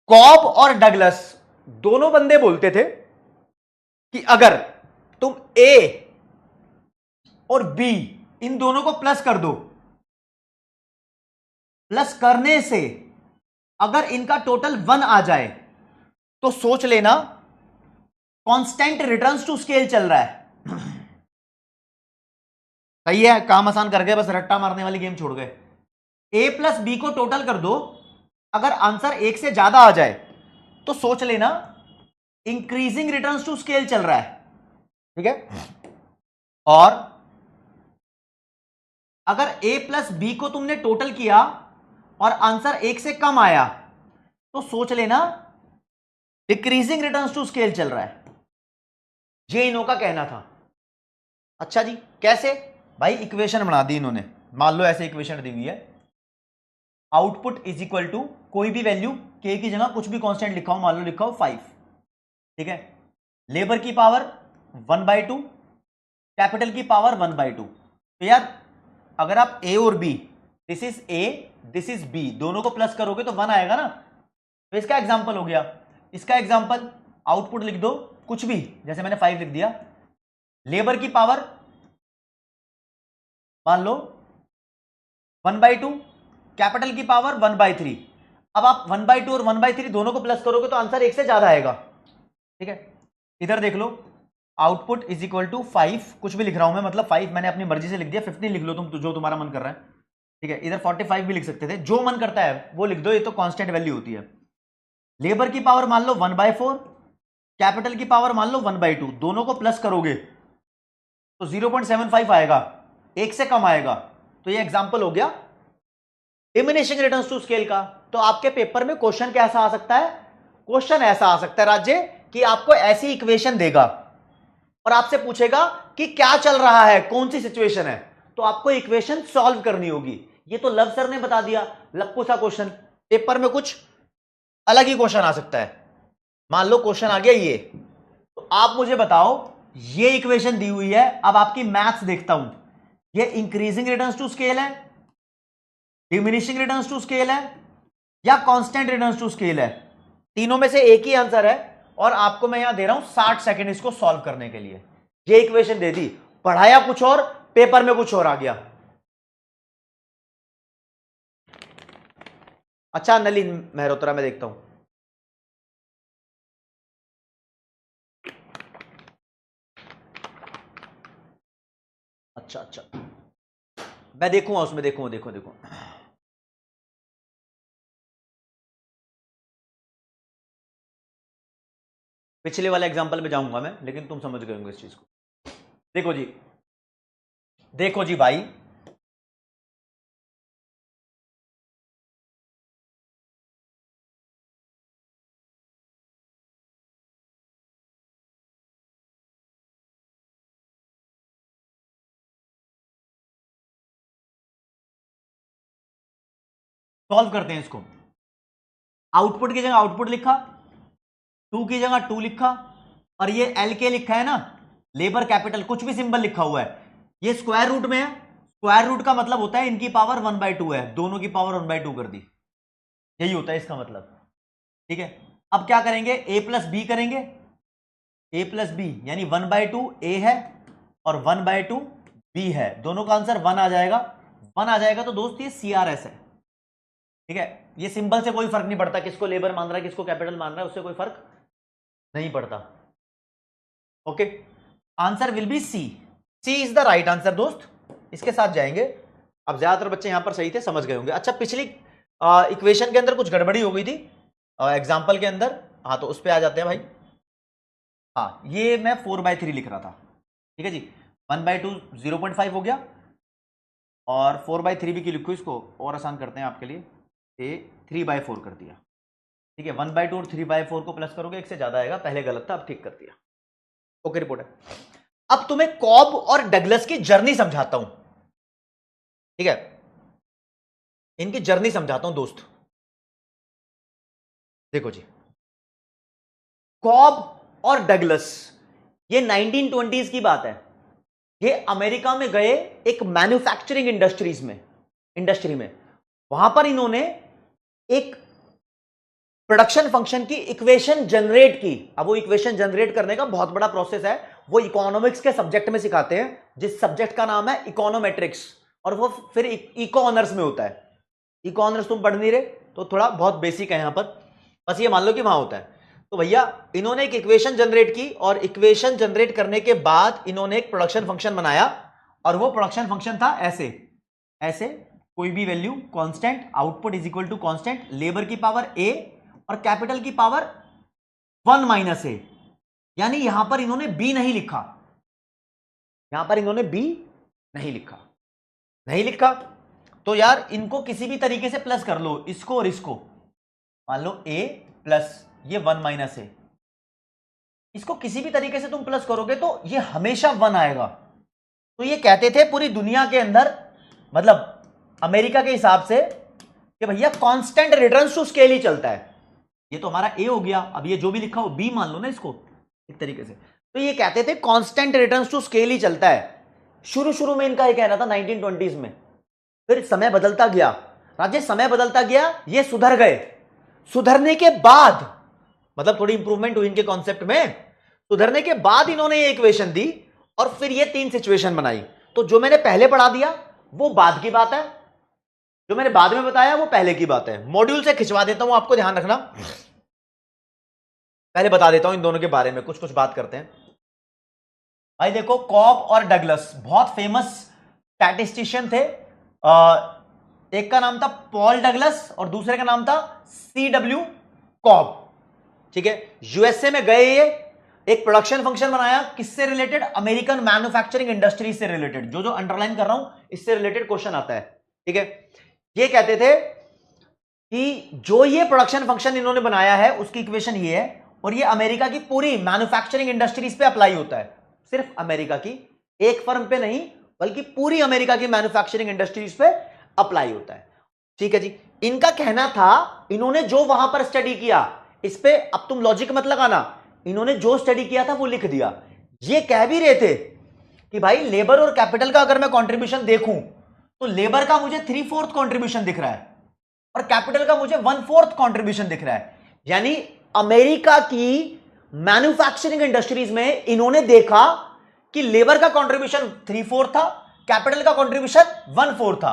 कॉब और डगलस दोनों बंदे बोलते थे कि अगर तुम ए और बी इन दोनों को प्लस कर दो, प्लस करने से अगर इनका टोटल 1 आ जाए तो सोच लेना कांस्टेंट रिटर्न्स टू स्केल चल रहा है। सही है, काम आसान कर गए, बस रट्टा मारने वाली गेम छोड़ गए। ए प्लस बी को टोटल कर दो, अगर आंसर 1 से ज्यादा आ जाए तो सोच लेना इंक्रीजिंग रिटर्न्स टू स्केल चल रहा है। ठीक है, और अगर ए प्लस बी को तुमने टोटल किया और आंसर 1 से कम आया तो सोच लेना डिक्रीजिंग रिटर्न्स टू स्केल चल रहा है। ये इन्हों का कहना था। अच्छा जी, कैसे भाई? इक्वेशन बना दी इन्होंने। मान लो ऐसे इक्वेशन दी हुई है, आउटपुट इज इक्वल टू कोई भी वैल्यू के की जगह कुछ भी कांस्टेंट लिखा हो, मान लो लिखा हो 5। ठीक है, लेबर की पावर 1/2, कैपिटल की पावर 1/2। तो यार अगर आप ए और B, this is A this is B, दोनों को प्लस करोगे तो 1 आएगा ना। तो इसका एग्जांपल हो गया। इसका एग्जांपल आउटपुट लिख दो कुछ भी, जैसे मैंने 5 लिख दिया। लेबर की पावर मान लो 1/2, कैपिटल की पावर 1/3। अब आप 1/2 और 1/3 दोनों को प्लस करोगे तो आंसर 1 से ज्यादा आएगा। ठीक है, इधर देख लो, आउटपुट इज इक्वल टू 5, कुछ भी लिख रहा हूं मैं, मतलब 5 मैंने अपनी मर्जी से लिख दिया, 15 लिख लो तुम, जो तुम्हारा मन कर रहा है। ठीक है, इधर 45 भी लिख सकते थे, जो मन करता है वो लिख दो, ये तो कांस्टेंट वैल्यू होती है। लेबर की पावर मान लो 1/4, कैपिटल की पावर मान लो 1/2, दोनों को प्लस करोगे तो 0.75 आएगा, 1 से कम आएगा। तो ये एग्जांपल हो गया डिमिनिशिंग रिटर्न्स टू स्केल का। तो आपके पेपर में क्वेश्चन कैसा आ सकता है? क्वेश्चन ऐसा आ सकता है राज्य कि आपको ऐसी इक्वेशन देगा और आपसे पूछेगा कि क्या चल रहा है, कौन सी सिचुएशन है, तो आपको इक्वेशन सॉल्व करनी होगी। ये तो लव सर ने बता दिया, लप्पू सा क्वेश्चन। पेपर में कुछ अलग ही क्वेश्चन आ सकता है। मान लो क्वेश्चन आ गया ये, तो आप मुझे बताओ, ये इक्वेशन दी हुई है, अब आपकी मैथ्स देखता हूं, ये इंक्रीजिंग रिटर्न्स टू स्केल है, डिमिनिशिंग रिटर्न्स टू स्केल है, या कांस्टेंट रिटर्न्स टू स्केल है? तीनों में से एक ही आंसर है और आपको मैं यहां दे रहा हूं 60 सेकंड इसको सॉल्व करने के लिए। ये इक्वेशन दे दी, पढ़ाया कुछ और, पेपर में कुछ और आ गया। अच्छा नलिन मेहरोत्रा में देखता हूं, अच्छा अच्छा मैं देखूंगा उसमें, देखो देखो देखो। पिछले वाले एग्जांपल में जाऊंगा मैं, लेकिन तुम समझ गए होंगे इस चीज को। देखो जी, देखो जी भाई, सॉल्व करते हैं इसको। आउटपुट की जगह आउटपुट लिखा, 2 की जगह 2 लिखा, और ये एल के लिखा है ना, लेबर कैपिटल कुछ भी सिंबल लिखा हुआ है, ये स्क्वायर रूट में है। स्क्वायर रूट का मतलब होता है इनकी पावर 1/2 है, दोनों की पावर 1/2 कर दी, यही होता है इसका मतलब। ठीक है, अब क्या करेंगे? ए प्लस बी करेंगे, ए प्लस बी यानी 1/2 ए है और 1/2 बी है, दोनों का आंसर 1 आ जाएगा। 1 आ जाएगा तो दोस्त ये CRS है। ठीक है, ये सिंबल से कोई फर्क नहीं पड़ता, किसको लेबर मान रहा है किसको कैपिटल मान रहा है, उससे कोई फर्क नहीं पड़ता। Okay, answer will be C. C is the right answer दोस्त, इसके साथ जाएंगे। अब ज्यादातर बच्चे यहां पर सही थे, समझ गए होंगे। अच्छा, पिछली इक्वेशन के अंदर कुछ गड़बड़ी हो गई थी एग्जाम्पल के अंदर, हाँ तो उस पर आ जाते हैं भाई। हाँ, ये मैं 4/3 लिख रहा था। ठीक है जी, 1/2 0.5 हो गया, और 4/3 भी क्यों लिखो, इसको और आसान करते हैं आपके लिए, ये 3/4 कर दिया। ठीक है, 1/2 और 3/4 को प्लस करोगे 1 से ज्यादा आएगा, पहले गलत था अब ठीक कर दिया। ओके, रिपोर्ट है। अब तुम्हें कॉब और डगलस की जर्नी समझाता हूं। ठीक है, इनकी जर्नी समझाता हूं दोस्त। देखो जी, कॉब और डगलस, ये 1920s की बात है। ये अमेरिका में गए एक मैन्युफैक्चरिंग इंडस्ट्री में, वहां पर इन्होंने एक प्रोडक्शन फंक्शन की इक्वेशन जनरेट की। अब वो इक्वेशन जनरेट करने का बहुत बड़ा प्रोसेस है, वो इकोनॉमिक्स के सब्जेक्ट में सिखाते हैं, जिस सब्जेक्ट का नाम है इकोनोमेट्रिक्स, और वो फिर इको ऑनर्स में होता है। इको ऑनर्स तुम पढ़ नहीं रहे तो थोड़ा बहुत बेसिक है यहां पर, बस ये मान लो कि वहां होता है। तो भैया इन्होंने एक इक्वेशन जनरेट की, और इक्वेशन जनरेट करने के बाद इन्होंने एक प्रोडक्शन फंक्शन बनाया, और वो प्रोडक्शन फंक्शन था ऐसे ऐसे, कोई भी value constant, output is equal to constant, labour की पावर ए और कैपिटल की पावर 1 माइनस ए। यानी यहां पर इन्होंने बी नहीं लिखा, यहां पर इन्होंने बी नहीं लिखा। तो यार इनको किसी भी तरीके से प्लस कर लो, इसको और इसको, मान लो ए प्लस ये 1 माइनस ए, इसको किसी भी तरीके से तुम प्लस करोगे तो ये हमेशा 1 आएगा। तो ये कहते थे पूरी दुनिया के अंदर, मतलब अमेरिका के हिसाब से, कि भैया कांस्टेंट रिटर्न्स टू स्केल ही चलता है। ये तो हमारा ए हो गया, अब ये जो भी लिखा हो बी मान लो ना इसको एक तरीके से। तो ये कहते थे कांस्टेंट रिटर्न्स टू स्केल ही चलता है। शुरू में इनका ये कहना था 1920s में, फिर समय बदलता गया राजेश, समय बदलता गया, ये सुधर गए। सुधरने के बाद, मतलब थोड़ी इंप्रूवमेंट हुई इनके कॉन्सेप्ट में, सुधरने के बाद इन्होंने ये इक्वेशन दी, और फिर ये 3 सिचुएशन बनाई। तो जो मैंने पहले पढ़ा दिया वो बाद की बात है, जो मैंने बाद में बताया वो पहले की बात है। मॉड्यूल से खिंचवा देता हूं, आपको ध्यान रखना, पहले बता देता हूं इन दोनों के बारे में, कुछ बात करते हैं। भाई देखो, कॉब और डगलस बहुत फेमस स्टैटिस्टिशियन थे। एक का नाम था पॉल डगलस और दूसरे का नाम था CW कॉब। ठीक है, यूएसए में गए, ये एक प्रोडक्शन फंक्शन बनाया, किससे रिलेटेड? अमेरिकन मैन्युफैक्चरिंग इंडस्ट्री से रिलेटेड। जो अंडरलाइन कर रहा हूं इससे रिलेटेड क्वेश्चन आता है। ठीक है, ये कहते थे कि जो ये प्रोडक्शन फंक्शन इन्होंने बनाया है उसकी इक्वेशन ये है, और ये अमेरिका की पूरी मैन्युफैक्चरिंग इंडस्ट्रीज पे अप्लाई होता है। सिर्फ अमेरिका की एक फर्म पे नहीं, बल्कि पूरी अमेरिका की मैन्युफैक्चरिंग इंडस्ट्रीज पे अप्लाई होता है। ठीक है जी, इनका कहना था, इन्होंने जो वहां पर स्टडी किया, इस पे अब तुम लॉजिक मत लगाना, इन्होंने जो स्टडी किया था वो लिख दिया। ये कह भी रहे थे कि भाई लेबर और कैपिटल का अगर मैं कंट्रीब्यूशन देखूं तो लेबर का मुझे 3/4 कंट्रीब्यूशन दिख रहा है, और कैपिटल का मुझे 1/4 कंट्रीब्यूशन दिख रहा है। यानी अमेरिका की मैन्युफैक्चरिंग इंडस्ट्रीज में इन्होंने देखा कि लेबर का कंट्रीब्यूशन 3/4 था, कैपिटल का कंट्रीब्यूशन 1/4 था।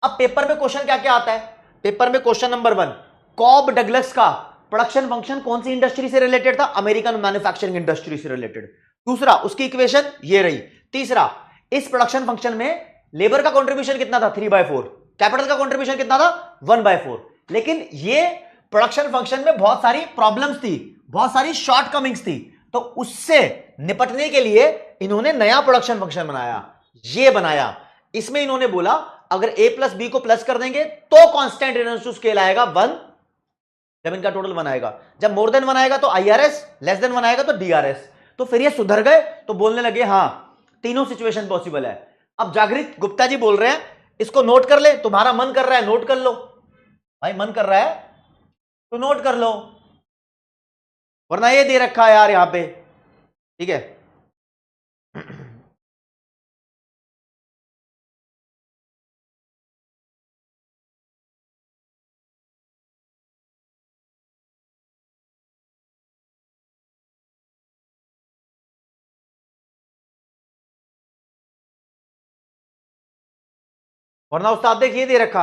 अब पेपर में क्वेश्चन क्या क्या आता है? पेपर में क्वेश्चन नंबर 1, कॉब डगलस का प्रोडक्शन फंक्शन कौन सी इंडस्ट्री से रिलेटेड था? अमेरिकन मैन्युफैक्चरिंग इंडस्ट्री से रिलेटेड। दूसरा, उसकी इक्वेशन ये रही। तीसरा, इस प्रोडक्शन फंक्शन में लेबर का कंट्रीब्यूशन कितना था? 3/4। कैपिटल का कंट्रीब्यूशन कितना था? 1/4। लेकिन ये प्रोडक्शन फंक्शन में बहुत सारी प्रॉब्लम्स थी, बहुत सारी शॉर्ट कमिंग्स थी, तो उससे निपटने के लिए इन्होंने नया प्रोडक्शन फंक्शन बनाया, ये बनाया। इसमें इन्होंने बोला अगर a प्लस बी को प्लस कर देंगे तो कांस्टेंट रिटर्न्स टू स्केल आएगा 1, जब इनका टोटल 1 आएगा। जब मोर देन 1 आएगा तो IRS, लेस देन 1 आएगा तो DRS। तो फिर ये सुधर गए, तो बोलने लगे हाँ तीनों सिचुएशन पॉसिबल है। अब जागृत गुप्ता जी बोल रहे हैं, इसको नोट कर ले, तुम्हारा मन कर रहा है नोट कर लो, भाई मन कर रहा है तो नोट कर लो, वरना ये दे रखा है यार यहां पे। ठीक है, वरना उस्ताद देखिए दे रखा,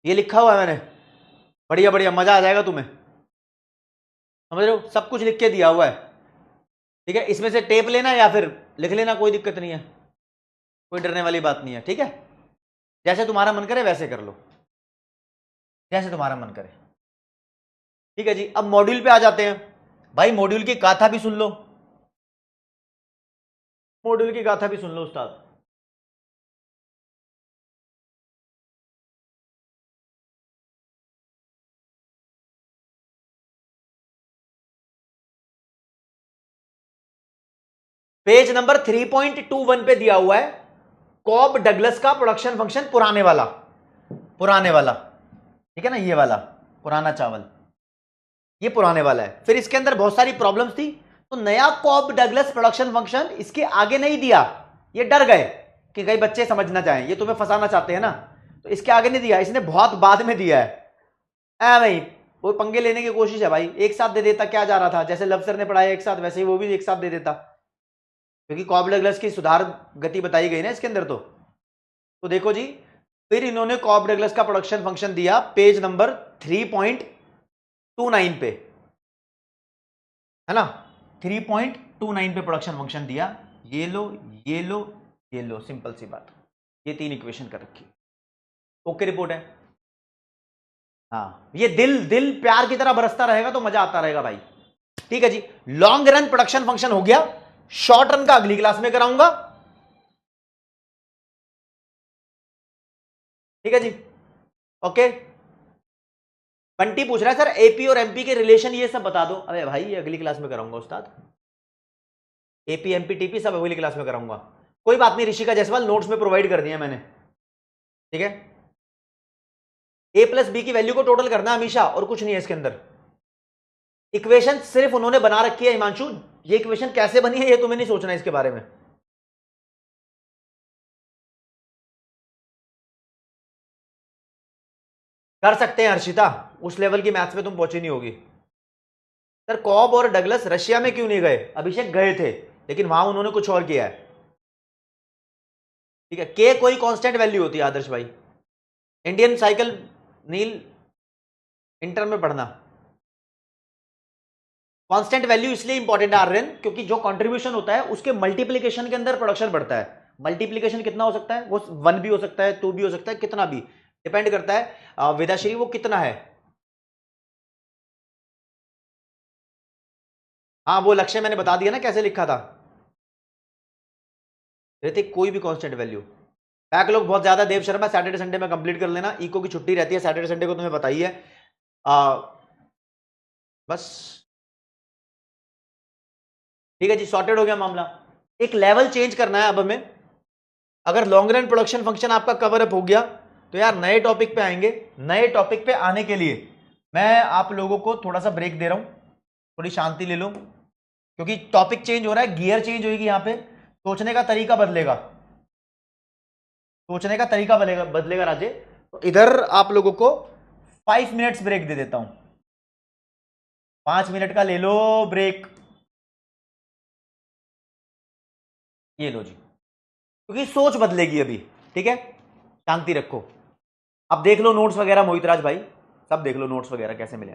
ये लिखा हुआ है मैंने, बढ़िया बढ़िया, मजा आ जाएगा तुम्हें, समझ रहे हो? सब कुछ लिख के दिया हुआ है। ठीक है, इसमें से टेप लेना या फिर लिख लेना, कोई दिक्कत नहीं है, कोई डरने वाली बात नहीं है। ठीक है, जैसे तुम्हारा मन करे वैसे कर लो, जैसे तुम्हारा मन करे। ठीक है जी, अब मॉड्यूल पे आ जाते हैं। भाई मॉड्यूल की गाथा भी सुन लो, मॉड्यूल की गाथा भी सुन लो उस्ताद। पेज नंबर 3.21 पे दिया हुआ है कॉब डगलस का प्रोडक्शन फंक्शन, पुराने वाला, पुराने वाला। ठीक है ना, ये वाला पुराना चावल, ये पुराने वाला है। फिर इसके अंदर बहुत सारी प्रॉब्लम्स थी, तो नया कॉब डगलस प्रोडक्शन फंक्शन इसके आगे नहीं दिया, ये डर गए कि कई बच्चे समझना चाहें, ये तुम्हें फंसाना चाहते हैं ना, तो इसके आगे नहीं दिया, इसने बहुत बाद में दिया है। भाई वो पंगे लेने की कोशिश है भाई, एक साथ दे देता क्या जा रहा था, जैसे लव सर ने पढ़ाया एक साथ वैसे ही वो भी एक साथ दे देता, क्योंकि कॉब डगलस की सुधार गति बताई गई ना इसके अंदर। तो देखो जी, फिर इन्होंने कॉब डगलस का प्रोडक्शन फंक्शन दिया पेज नंबर 3.29 पे, है ना, 3.29 पे प्रोडक्शन फंक्शन दिया। ये लो, ये लो, ये लो, सिंपल सी बात, ये तीन इक्वेशन कर रखी, ओके रिपोर्ट है। हाँ, ये दिल दिल प्यार की तरह बरसता रहेगा तो मजा आता रहेगा भाई। ठीक है जी, लॉन्ग रन प्रोडक्शन फंक्शन हो गया, शॉर्ट रन का अगली क्लास में कराऊंगा। ठीक है जी, ओके। बंटी पूछ रहा है सर एपी और एमपी के रिलेशन ये सब बता दो। अरे भाई ये अगली क्लास में कराऊंगा उस्ताद, एपी एमपी टीपी सब अगली क्लास में कराऊंगा। कोई बात नहीं, ऋषिका जायसवाल नोट्स में प्रोवाइड कर दिया मैंने। ठीक है, ए प्लस बी की वैल्यू को टोटल करना हमेशा, और कुछ नहीं है इसके अंदर। इक्वेशन सिर्फ उन्होंने बना रखी है हिमांशु, ये इक्वेशन कैसे बनी है ये तुम्हें नहीं सोचना इसके बारे में। कर सकते हैं हर्षिता, उस लेवल की मैथ्स में तुम पहुंची नहीं होगी। सर कॉब और डगलस रशिया में क्यों नहीं गए? अभिषेक गए थे, लेकिन वहां उन्होंने कुछ और किया है। ठीक है, के कोई कांस्टेंट वैल्यू होती है आदर्श भाई, इंडियन साइकिल नील इंटर में पढ़ना। कांस्टेंट वैल्यू इसलिए इंपॉर्टेंट है आर्यन, क्योंकि जो कंट्रीब्यूशन होता है उसके मल्टीप्लीकेशन के अंदर प्रोडक्शन बढ़ता है। मल्टीप्लीकेशन कितना हो सकता है? वो 1 भी हो सकता है, 2 भी हो सकता है, कितना भी डिपेंड करता है विदाश्री वो कितना है। हाँ वो लक्ष्य मैंने बता दिया ना कैसे लिखा था। ऋतिक कोई भी कांस्टेंट वैल्यू। बैकलॉग बहुत ज्यादा, देव शर्मा सैटरडे संडे में कंप्लीट कर लेना, इको की छुट्टी रहती है सैटरडे संडे को, तुम्हें पता ही है। आ, बस ठीक है जी, सॉर्टेड हो गया मामला। एक लेवल चेंज करना है अब हमें। अगर लॉन्ग रन प्रोडक्शन फंक्शन आपका कवर अप हो गया तो यार नए टॉपिक पे आएंगे। नए टॉपिक पे आने के लिए मैं आप लोगों को थोड़ा सा ब्रेक दे रहा हूं, थोड़ी शांति ले लो, क्योंकि टॉपिक चेंज हो रहा है, गियर चेंज होगी यहां पे, सोचने का तरीका बदलेगा, सोचने का तरीका बदलेगा बदलेगा राजे। तो इधर आप लोगों को 5 मिनट्स ब्रेक दे देता हूं, 5 मिनट का ले लो ब्रेक। ये लो जी, क्योंकि सोच बदलेगी अभी। ठीक है, शांति रखो। अब देख लो नोट्स वगैरह मोहितराज भाई, सब देख लो नोट्स वगैरह कैसे मिले।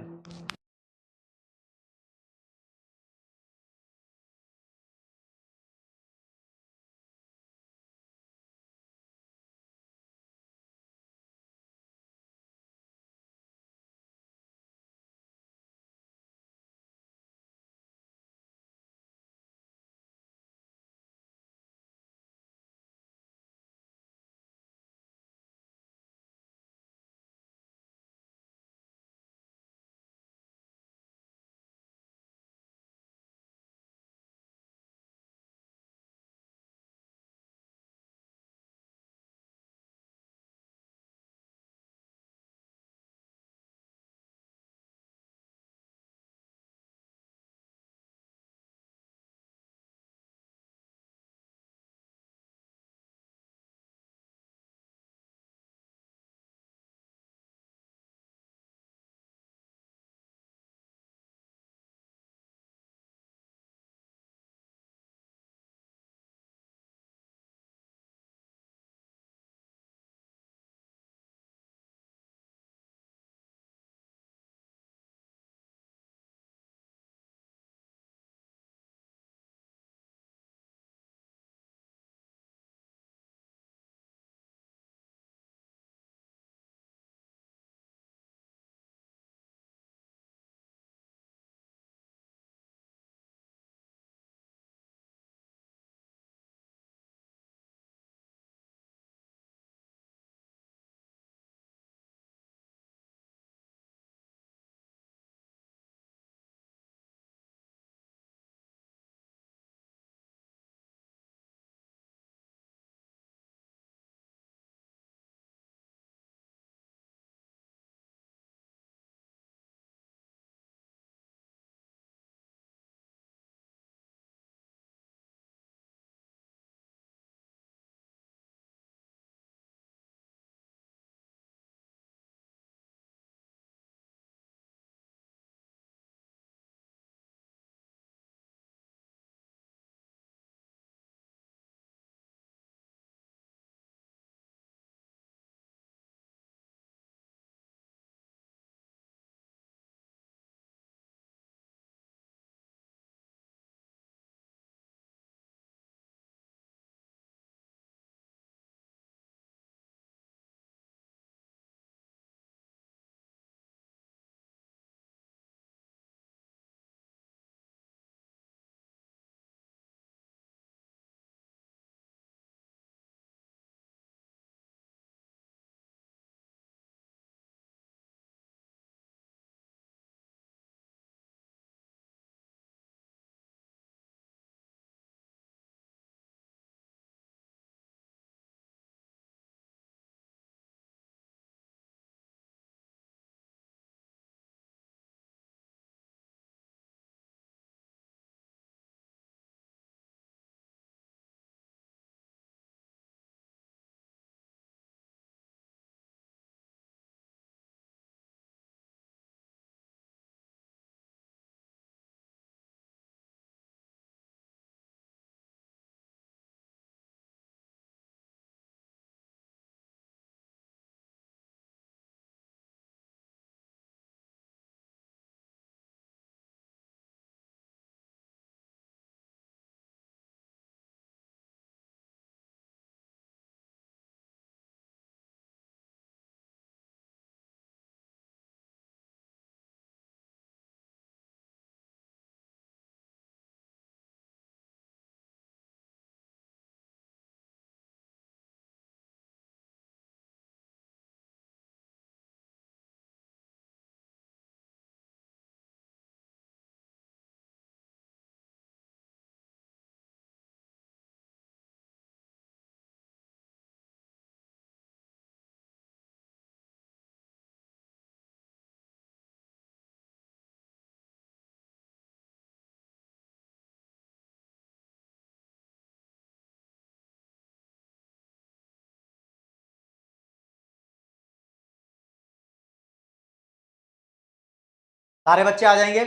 सारे बच्चे आ जाएंगे,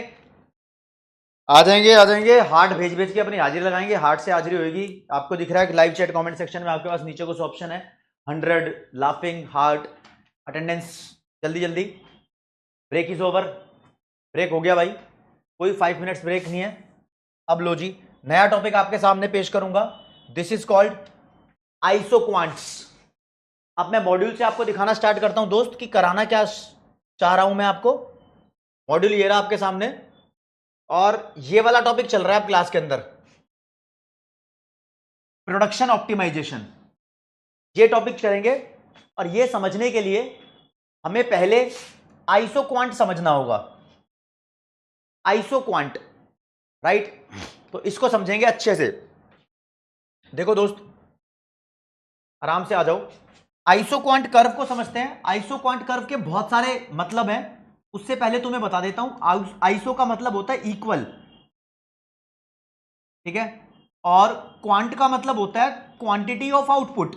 आ जाएंगे, आ जाएंगे। हार्ट भेज भेज के अपनी हाजिरी लगाएंगे, हार्ट से हाजिरी होगी। आपको दिख रहा है कि लाइव चैट कमेंट सेक्शन में आपके पास नीचे कुछ ऑप्शन है, 100, लाफिंग, हार्ट, अटेंडेंस। जल्दी जल्दी। ब्रेक इज ओवर, ब्रेक हो गया भाई, कोई 5 मिनट्स ब्रेक नहीं है। अब लो जी, नया टॉपिक आपके सामने पेश करूंगा। This is called iso quants. अब मैं मॉड्यूल से आपको दिखाना स्टार्ट करता हूं दोस्त कि कराना क्या चाह रहा हूं मैं आपको। मॉड्यूल ये रहा आपके सामने, और ये वाला टॉपिक चल रहा है अब क्लास के अंदर, प्रोडक्शन ऑप्टिमाइजेशन। ये टॉपिक करेंगे, और ये समझने के लिए हमें पहले आइसो क्वांट समझना होगा। Iso quant, right? तो इसको समझेंगे अच्छे से। देखो दोस्त, आराम से आ जाओ। आइसो क्वांट कर्व को समझते हैं। आइसो क्वांट कर्व के बहुत सारे मतलब हैं, उससे पहले तुम्हें बता देता हूं। आइसो का मतलब होता है इक्वल, ठीक है, और क्वांट का मतलब होता है क्वांटिटी ऑफ आउटपुट।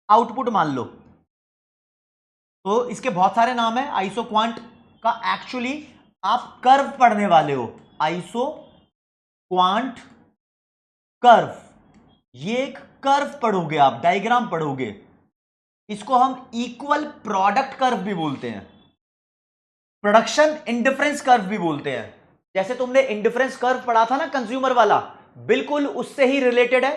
आउटपुट मान लो, तो इसके बहुत सारे नाम है आइसो क्वांट का। एक्चुअली आप कर्व पढ़ने वाले हो, आइसो क्वांट कर्व। ये एक कर्व पढ़ोगे आप, डायग्राम पढ़ोगे। इसको हम इक्वल प्रोडक्ट कर्व भी बोलते हैं, प्रोडक्शन इंडिफरेंस कर्व भी बोलते हैं। जैसे तुमने इंडिफरेंस कर्व पढ़ा था ना कंज्यूमर वाला, बिल्कुल उससे ही रिलेटेड है,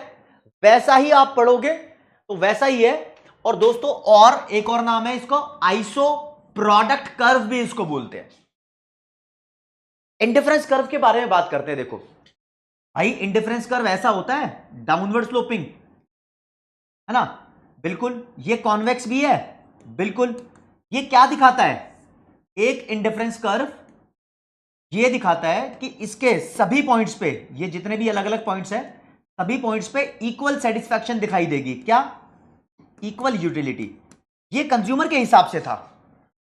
वैसा ही आप पढ़ोगे तो वैसा ही है। और दोस्तों, और एक और नाम है इसको, आइसो प्रोडक्ट कर्व भी इसको बोलते हैं। इंडिफरेंस कर्व के बारे में बात करते हैं। देखो भाई, इंडिफरेंस कर्व ऐसा होता है, डाउनवर्ड स्लोपिंग, है ना, बिल्कुल। ये कॉन्वेक्स भी है, बिल्कुल। ये क्या दिखाता है? एक इंडिफरेंस कर्व ये दिखाता है कि इसके सभी पॉइंट्स पे, ये जितने भी अलग अलग पॉइंट्स हैं, सभी पॉइंट्स पे इक्वल सेटिस्फैक्शन दिखाई देगी। क्या? Equal utility. ये कंज्यूमर के हिसाब से था।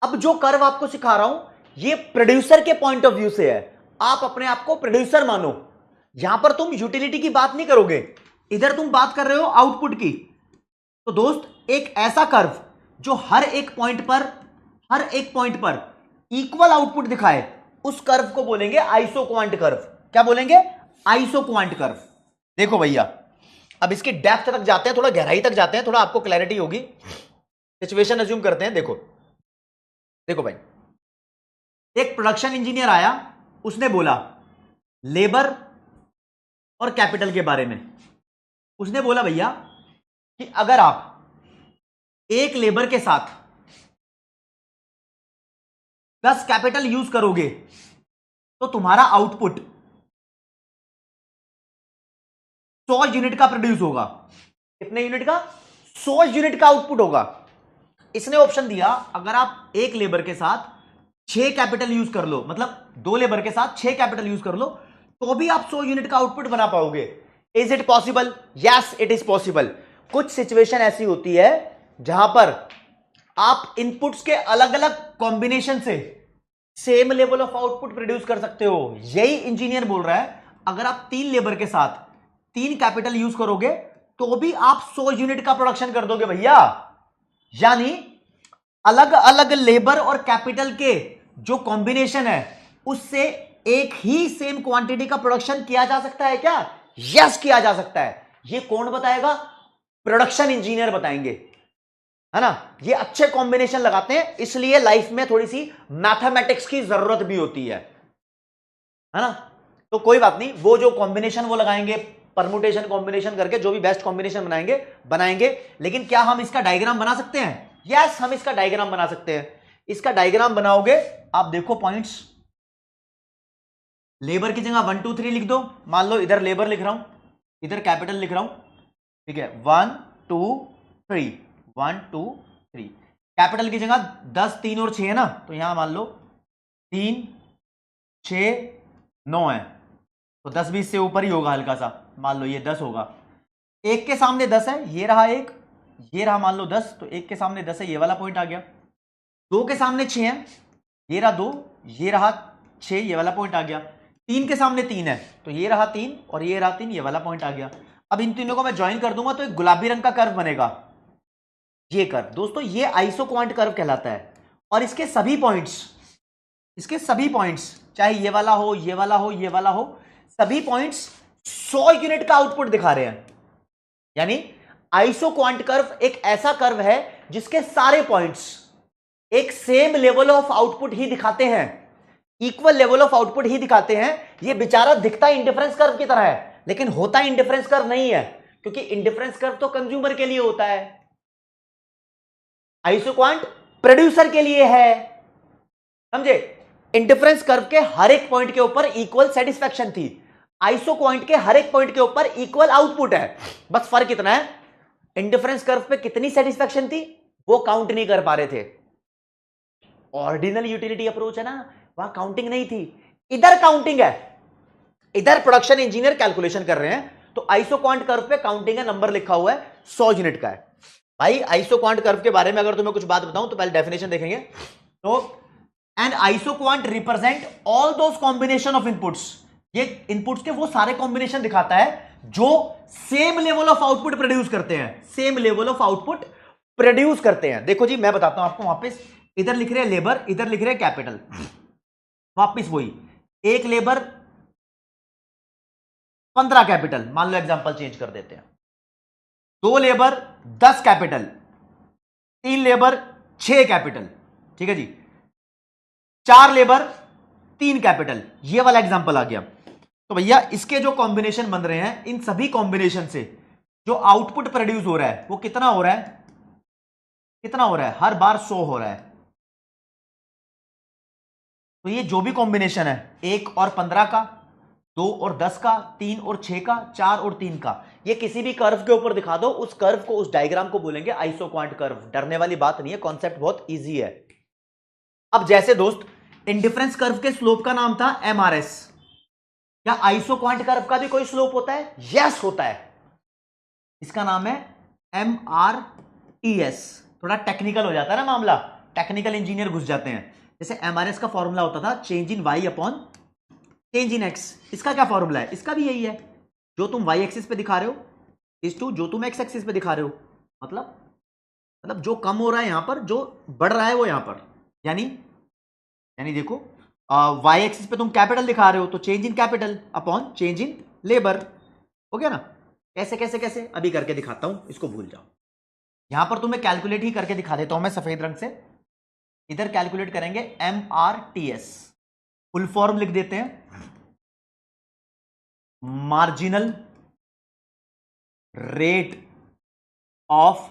अब जो कर्व आपको सिखा रहा हूं, ये प्रोड्यूसर के पॉइंट ऑफ व्यू से है। आप अपने आप को प्रोड्यूसर मानो। यहां पर तुम यूटिलिटी की बात नहीं करोगे, इधर तुम बात कर रहे हो आउटपुट की। तो दोस्त, एक ऐसा कर्व जो हर एक पॉइंट पर इक्वल आउटपुट दिखाए, उस कर्व को बोलेंगे आइसो क्वांट कर्व। क्या बोलेंगे? Iso quant curve. देखो भैया, अब इसकी डेप्थ तक जाते हैं, थोड़ा गहराई तक जाते हैं, थोड़ा आपको क्लैरिटी होगी। सिचुएशन अज्यूम करते हैं। देखो देखो भाई, एक प्रोडक्शन इंजीनियर आया, उसने बोला लेबर और कैपिटल के बारे में। उसने बोला भैया कि अगर आप एक लेबर के साथ 10 कैपिटल यूज करोगे तो तुम्हारा आउटपुट 100 यूनिट का प्रोड्यूस होगा। कितने यूनिट का? 100 यूनिट का आउटपुट होगा। इसने ऑप्शन दिया, अगर आप एक लेबर के साथ 6 कैपिटल यूज कर लो, मतलब 2 लेबर के साथ 6 कैपिटल यूज कर लो, तो भी आप 100 यूनिट का आउटपुट बना पाओगे। Is it possible? Yes, it is possible. कुछ सिचुएशन ऐसी होती है जहां पर आप इनपुट्स के अलग अलग कॉम्बिनेशन से same level of output produce कर सकते हो। यही इंजीनियर बोल रहा है, अगर आप 3 लेबर के साथ 3 कैपिटल यूज करोगे तो भी आप 100 यूनिट का प्रोडक्शन कर दोगे भैया। यानी अलग अलग लेबर और कैपिटल के जो कॉम्बिनेशन है, उससे एक ही सेम क्वांटिटी का प्रोडक्शन किया जा सकता है। क्या? यस, किया जा सकता है। ये कौन बताएगा? प्रोडक्शन इंजीनियर बताएंगे, है ना। ये अच्छे कॉम्बिनेशन लगाते हैं, इसलिए लाइफ में थोड़ी सी मैथमेटिक्स की जरूरत भी होती है ना। तो कोई बात नहीं, वो जो कॉम्बिनेशन वो लगाएंगे, परमुटेशन कॉम्बिनेशन करके जो भी बेस्ट कॉम्बिनेशन बनाएंगे। लेकिन क्या हम इसका डायग्राम बना सकते हैं? यस, हम इसका डायग्राम बना सकते हैं। इसका डायग्राम बनाओगे, आप देखो पॉइंट्स, लेबर की जगह 1 2 3 लिख दो। मान लो इधर लेबर लिख रहा हूं, इधर कैपिटल लिख रहा हूं, ठीक है। 1 2 3, 1 2 3। कैपिटल की जगह 10 3 और 6 है ना, तो यहां मान लो 3 6 9 है, तो 10 20 से ऊपर ही होगा हल्का सा। मान लो ये 10 होगा। एक के सामने 10 है, ये रहा एक, ये रहा मान लो 10, तो एक के सामने 10 है, ये वाला पॉइंट आ गया। 2 के सामने 6 है, ये रहा 2, ये रहा 6, ये वाला पॉइंट आ गया। 3 के सामने 3 है, तो ये रहा 3 और ये रहा 3, ये वाला पॉइंट आ गया। अब इन तीनों को मैं ज्वाइन कर दूंगा तो एक गुलाबी रंग का कर्व बनेगा। ये कर्व दोस्तों, ये आइसो क्वांट कर्व कहलाता है। और इसके सभी पॉइंट्स इसके सभी पॉइंट्स, चाहे ये वाला हो, ये वाला हो, ये वाला हो, सभी पॉइंट्स 100 यूनिट का आउटपुट दिखा रहे हैं। यानी आइसोक्वांट कर्व एक ऐसा कर्व है जिसके सारे पॉइंट्स एक सेम लेवल ऑफ आउटपुट ही दिखाते हैं, इक्वल लेवल ऑफ आउटपुट ही दिखाते हैं। ये बेचारा दिखता इंडिफरेंस कर्व की तरह है, लेकिन होता इंडिफरेंस कर्व नहीं है, क्योंकि इंडिफरेंस कर्व तो कंज्यूमर के लिए होता है, आइसोक्वांट प्रोड्यूसर के लिए है। समझे? इंडिफरेंस कर्व के हर एक पॉइंट के ऊपर इक्वल सेटिस्फैक्शन थी, आइसोक्वांट के हर एक पॉइंट के ऊपर इक्वल आउटपुट है। बस फर्क कितना है, इंडिफरेंस कर्व पे कितनी सेटिस्फैक्शन थी वो काउंट नहीं कर पा रहे थे। ऑर्डिनल यूटिलिटी अप्रोच है ना, वहां काउंटिंग नहीं थी, इधर काउंटिंग है, इधर प्रोडक्शन इंजीनियर कैलकुलेशन कर रहे हैं। तो आइसोक्वांट कर्व पे काउंटिंग है, नंबर लिखा हुआ है 100 यूनिट का है। भाई आइसोक्वांट कर्व के बारे में अगर तुम्हें कुछ बात बताऊं तो पहले डेफिनेशन देखेंगे। तो an isoquant represent all those combination of inputs, ये इनपुट्स के वो सारे कॉम्बिनेशन दिखाता है जो same level of output produce करते हैं, same level of output produce करते हैं। देखो जी मैं बताता हूं आपको, वापस इधर लिख रहे हैं लेबर, इधर लिख रहे हैं कैपिटल, वापस वही, एक लेबर 15 कैपिटल, मान लो एग्जांपल चेंज कर देते हैं, 2 लेबर 10 कैपिटल, 3 लेबर 6 कैपिटल, ठीक है जी, 4 लेबर 3 कैपिटल, ये वाला एग्जांपल आ गया। तो भैया इसके जो कॉम्बिनेशन बन रहे हैं, इन सभी कॉम्बिनेशन से जो आउटपुट प्रोड्यूस हो रहा है वो कितना हो रहा है, कितना हो रहा है, हर बार 100 हो रहा है। तो ये जो भी कॉम्बिनेशन है 1 और 15 का, 2 और 10 का, 3 और 6 का, 4 और 3 का, ये किसी भी कर्व के ऊपर दिखा दो, उस कर्व को, उस डायग्राम को बोलेंगे आइसोक्वांट कर्व। डरने वाली बात नहीं है, कॉन्सेप्ट बहुत इजी है। अब जैसे दोस्त इंडिफरेंस कर्व के स्लोप का नाम था एमआरएस, क्या आइसोक्वांट कर्व का भी कोई स्लोप होता है? यस होता है, इसका नाम है एमआरटीएस। थोड़ा टेक्निकल हो जाता है ना मामला, टेक्निकल इंजीनियर घुस जाते हैं। जैसे एमआरएस का फॉर्मूला होता था change in Y upon change in X, इसका क्या फॉर्मूला है? इसका भी यही है, जो तुम वाई एक्सिस पे दिखा रहे हो इज टू जो तुम एक्स एक्सिस पे दिखा रहे हो, मतलब जो कम हो रहा है यहां पर, जो बढ़ रहा है वो यहां पर, यानी देखो वाई एक्सिस पे तुम कैपिटल दिखा रहे हो तो change in capital upon change in labour, हो गया ना? कैसे कैसे कैसे अभी करके दिखाता हूं, इसको भूल जाओ। यहां पर तुम्हें कैलकुलेट ही करके दिखा देता हूं मैं सफेद रंग से, इधर कैलकुलेट करेंगे एमआरटीएस, फुल फॉर्म लिख देते हैं, मार्जिनल रेट ऑफ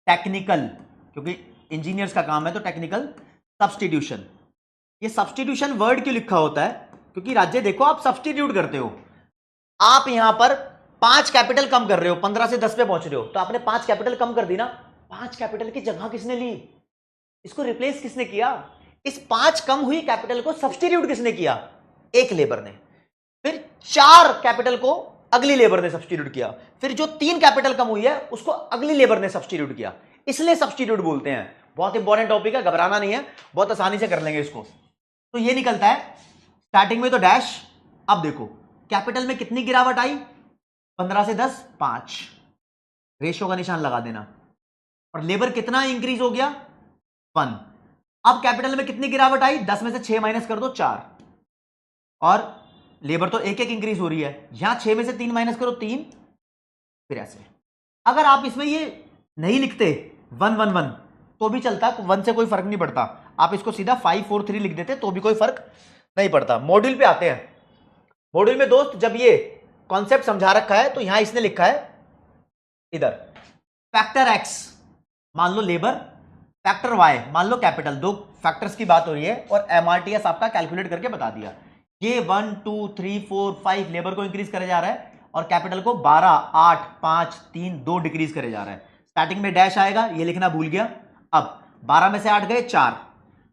टेक्निकल, क्योंकि इंजीनियर्स का काम है तो टेक्निकल सब्स्टिट्यूशन। ये सब्स्टिट्यूशन वर्ड क्यों लिखा होता है? क्योंकि राज्य देखो आप सब्स्टिट्यूट करते हो, आप यहां पर 5 कैपिटल कम कर रहे हो, 15 से 10 पे पहुंच रहे हो, तो आपने 5 कैपिटल कम कर दी ना, 5 कैपिटल की जगह किसने ली? इसको रिप्लेस किसने किया? इस 5 कम हुई कैपिटल को सब्स्टिट्यूट किसने किया? एक लेबर ने। फिर 4 कैपिटल को अगली लेबर ने सब्स्टिट्यूट किया, फिर जो 3 कैपिटल कम हुई है उसको अगली लेबर ने सब्स्टिट्यूट किया, इसलिए सब्स्टिट्यूट बोलते हैं। बहुत इंपॉर्टेंट टॉपिक है, घबराना नहीं है, बहुत आसानी से कर लेंगे इसको। तो ये निकलता है स्टार्टिंग में तो डैश, अब देखो कैपिटल में कितनी गिरावट आई, 15 से 10 5, रेशियो का निशान लगा देना, और लेबर कितना इंक्रीज हो गया 1। अब कैपिटल में कितनी गिरावट आई, 10 में से 6 माइनस कर दो 4, और लेबर तो एक एक इंक्रीज हो रही है, यहां 6 में से 3 माइनस करो 3, फिर ऐसे। अगर आप इसमें ये नहीं लिखते 1 1 1 तो भी चलता, 1 से कोई फर्क नहीं पड़ता, आप इसको सीधा 5 4 3 लिख देते तो भी कोई फर्क नहीं पड़ता। मॉड्यूल पे आते हैं। मॉड्यूल में दोस्त जब ये कॉन्सेप्ट समझा रखा है तो यहां इसने लिखा है इधर फैक्टर एक्स मान लो लेबर, फैक्टर वाई मान लो कैपिटल, 2 फैक्टर्स की बात हो रही है, और एमआरटीएस आपका कैलकुलेट करके बता दिया। ये 1 2 3 4 5 लेबर को इंक्रीज करे जा रहा है और कैपिटल को 12 8 5 3 2 डिक्रीज करे जा रहा है। स्टार्टिंग में डैश आएगा, ये लिखना भूल गया। अब 12 में से 8 गए 4,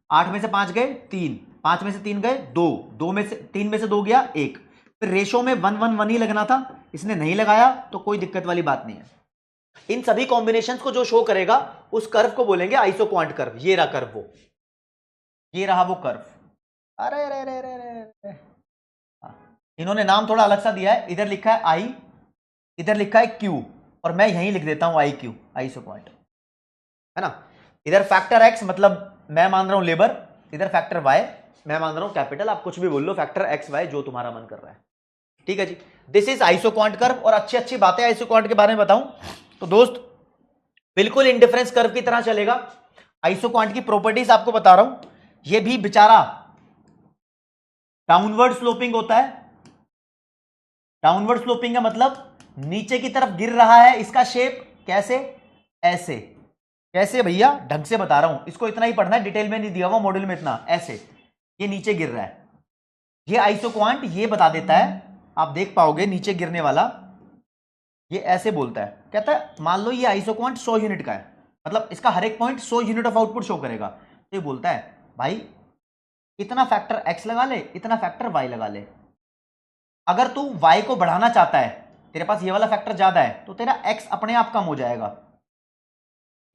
8 में से 5 गए 3, 5 में से 3 गए 2, 2 में से 3 में से 2 गया 1। फिर रेशो में 1 1 1 ही लगना था, इसने नहीं लगाया तो कोई दिक्कत वाली बात नहीं है। इन सभी कॉम्बिनेशंस को जो शो करेगा उस कर्व को बोलेंगे आइसोक्वांट कर्व। ये रहा कर्व, वो ये रहा वो कर्व। अरे रे रे रे रे, इन्होंने नाम थोड़ा अलग सा दिया है, इधर लिखा है आई, इधर लिखा है क्यू, और मैं यहीं लिख देता हूं आई क्यू, आइसोक्वांट, है ना। इधर फैक्टर एक्स मतलब मैं मान रहा हूं लेबर, इधर फैक्टर वाई मैं मान रहा हूं कैपिटल, आप कुछ भी बोल लो, फैक्टर एक्स वाई जो तुम्हारा मन कर रहा है। ठीक है जी, दिस इज आइसोक्वांट कर्व। और अच्छी अच्छी बातें आइसोक्वांट के बारे में बताऊं तो दोस्त बिल्कुल इंडिफरेंस कर्व की तरह चलेगा। आइसोक्वांट की प्रॉपर्टीज आपको बता रहा हूं, ये भी बेचारा डाउनवर्ड स्लोपिंग होता है। डाउनवर्ड स्लोपिंग का मतलब नीचे की तरफ गिर रहा है। इसका शेप कैसे, ऐसे। कैसे भैया, ढंग से बता रहा हूं, इसको इतना ही पढ़ना है, डिटेल में नहीं दिया हुआ मॉड्यूल में इतना। ऐसे ये नीचे गिर रहा है, ये आइसोक्वांट ये बता देता है, आप देख पाओगे नीचे गिरने वाला ये ऐसे बोलता है, कहता है मान लो ये आइसोक्वांट 100 यूनिट का है, मतलब इसका हर एक point 100 unit of output show करेगा। तो ये बोलता है भाई इतना फैक्टर एक्स लगा ले, इतना फैक्टर वाई लगा ले। अगर तू वाई को बढ़ाना चाहता है, तेरे पास ये वाला फैक्टर ज्यादा है, तो तेरा एक्स अपने आप कम हो जाएगा।